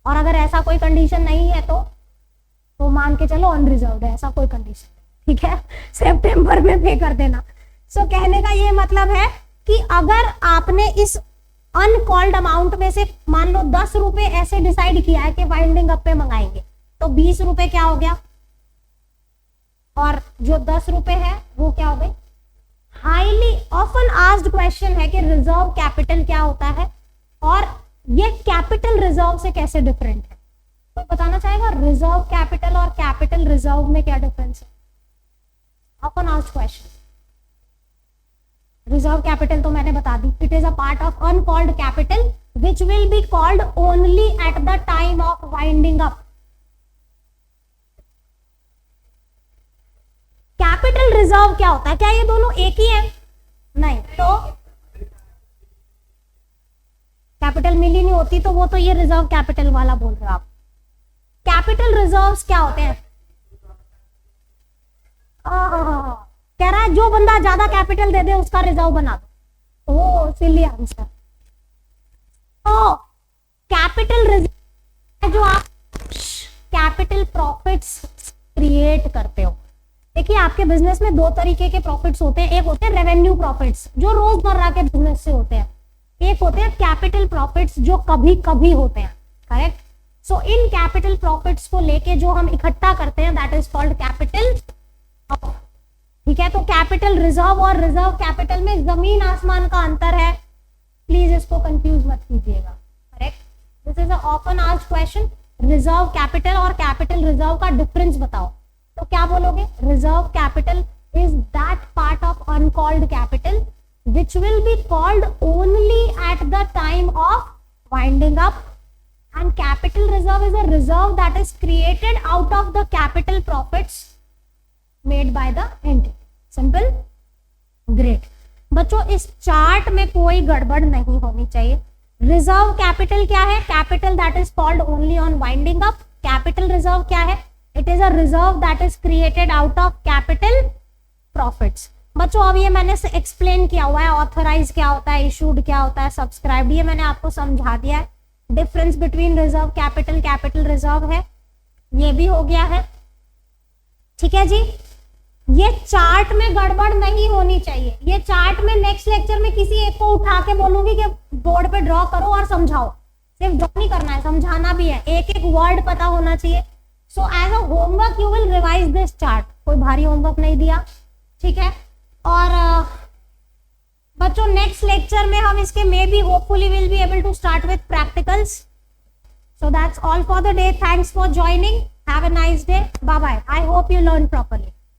और अगर ऐसा कोई कंडीशन नहीं है तो मान के चलो अनरिजर्व्ड है, ऐसा कोई कंडीशन नहीं, ठीक है, सितंबर में पे कर देना। सो कहने का ये मतलब है कि अगर आपने इस अनकॉल्ड अमाउंट में से मान लो 10 रुपए ऐसे डिसाइड किया है कि वाइंडिंग अप पे मंगाएंगे, तो 20 रुपए क्या हो गया, और जो 10 रुपए है वो क्या हो गई? हाईली ऑफन आस्क्ड क्वेश्चन है कि रिजर्व कैपिटल क्या होता है और ये कैपिटल रिजर्व से कैसे डिफरेंट है। कोई बताना चाहेगा रिजर्व कैपिटल और कैपिटल रिजर्व में क्या डिफरेंस है? Often asked question. Reserve capital तो मैंने बता दी, it is a part of uncalled capital which will be called only at the time of winding up. Capital reserve क्या होता है? क्या ये दोनों एक ही है? नहीं, तो कैपिटल मिली नहीं होती तो वो तो ये रिजर्व कैपिटल वाला बोल रहे हो आप। कैपिटल रिजर्व्स क्या होते हैं? कह रहा है जो बंदा ज्यादा कैपिटल दे दे उसका रिजर्व बना दो। ओ सिली आंसर। तो कैपिटल रिजर्व जो आप कैपिटल प्रॉफिट्स क्रिएट करते हो। देखिए आपके बिजनेस में दो तरीके के प्रॉफिट्स होते हैं, एक होते हैं रेवेन्यू प्रॉफिट्स जो रोजमर्रा के बिजनेस से होते हैं, एक होते हैं कैपिटल प्रॉफिट्स जो कभी कभी होते हैं, correct. So in capital profits को लेके जो हम इकट्ठा करते हैं दैट इज कॉल्ड कैपिटल, ठीक है। तो कैपिटल रिजर्व और रिजर्व कैपिटल में जमीन आसमान का अंतर है, प्लीज इसको कंफ्यूज मत कीजिएगा, correct. This is a often asked question. Reserve capital और कैपिटल रिजर्व का डिफरेंस बताओ, तो क्या बोलोगे? Reserve capital is that part of uncalled capital which will be called only at the time of winding up. And capital reserve is a reserve that is created out of the capital profits made by the entity. Simple? Great. बच्चों इस चार्ट में कोई गड़बड़ नहीं होनी चाहिए. रिजर्व कैपिटल क्या है? Capital that is called only on winding up. Capital reserve क्या है? It is a reserve that is created out of capital profits. बच्चों अब ये मैंने एक्सप्लेन किया हुआ है. ऑथराइज क्या होता है, इशूड क्या होता है, सब्सक्राइब्ड, ये मैंने आपको समझा दिया है. Difference between reserve capital, capital reserve है, ये भी हो गया है. ठीक है जी. ये चार्ट में गड़बड़ नहीं होनी चाहिए. ये चार्ट में नेक्स्ट लेक्चर में किसी एक को उठा के बोलूंगी कि बोर्ड पे ड्रॉ करो और समझाओ. सिर्फ ड्रॉ नहीं करना है, समझाना भी है. एक एक वर्ड पता होना चाहिए. So as a homework you will revise this chart. कोई भारी होमवर्क नहीं दिया. ठीक है. और बच्चों नेक्स्ट लेक्चर में हम इसके maybe hopefully will be able to start with practicals. So that's all for the day. Thanks for joining. Have a nice day. Bye bye. I hope you learn properly.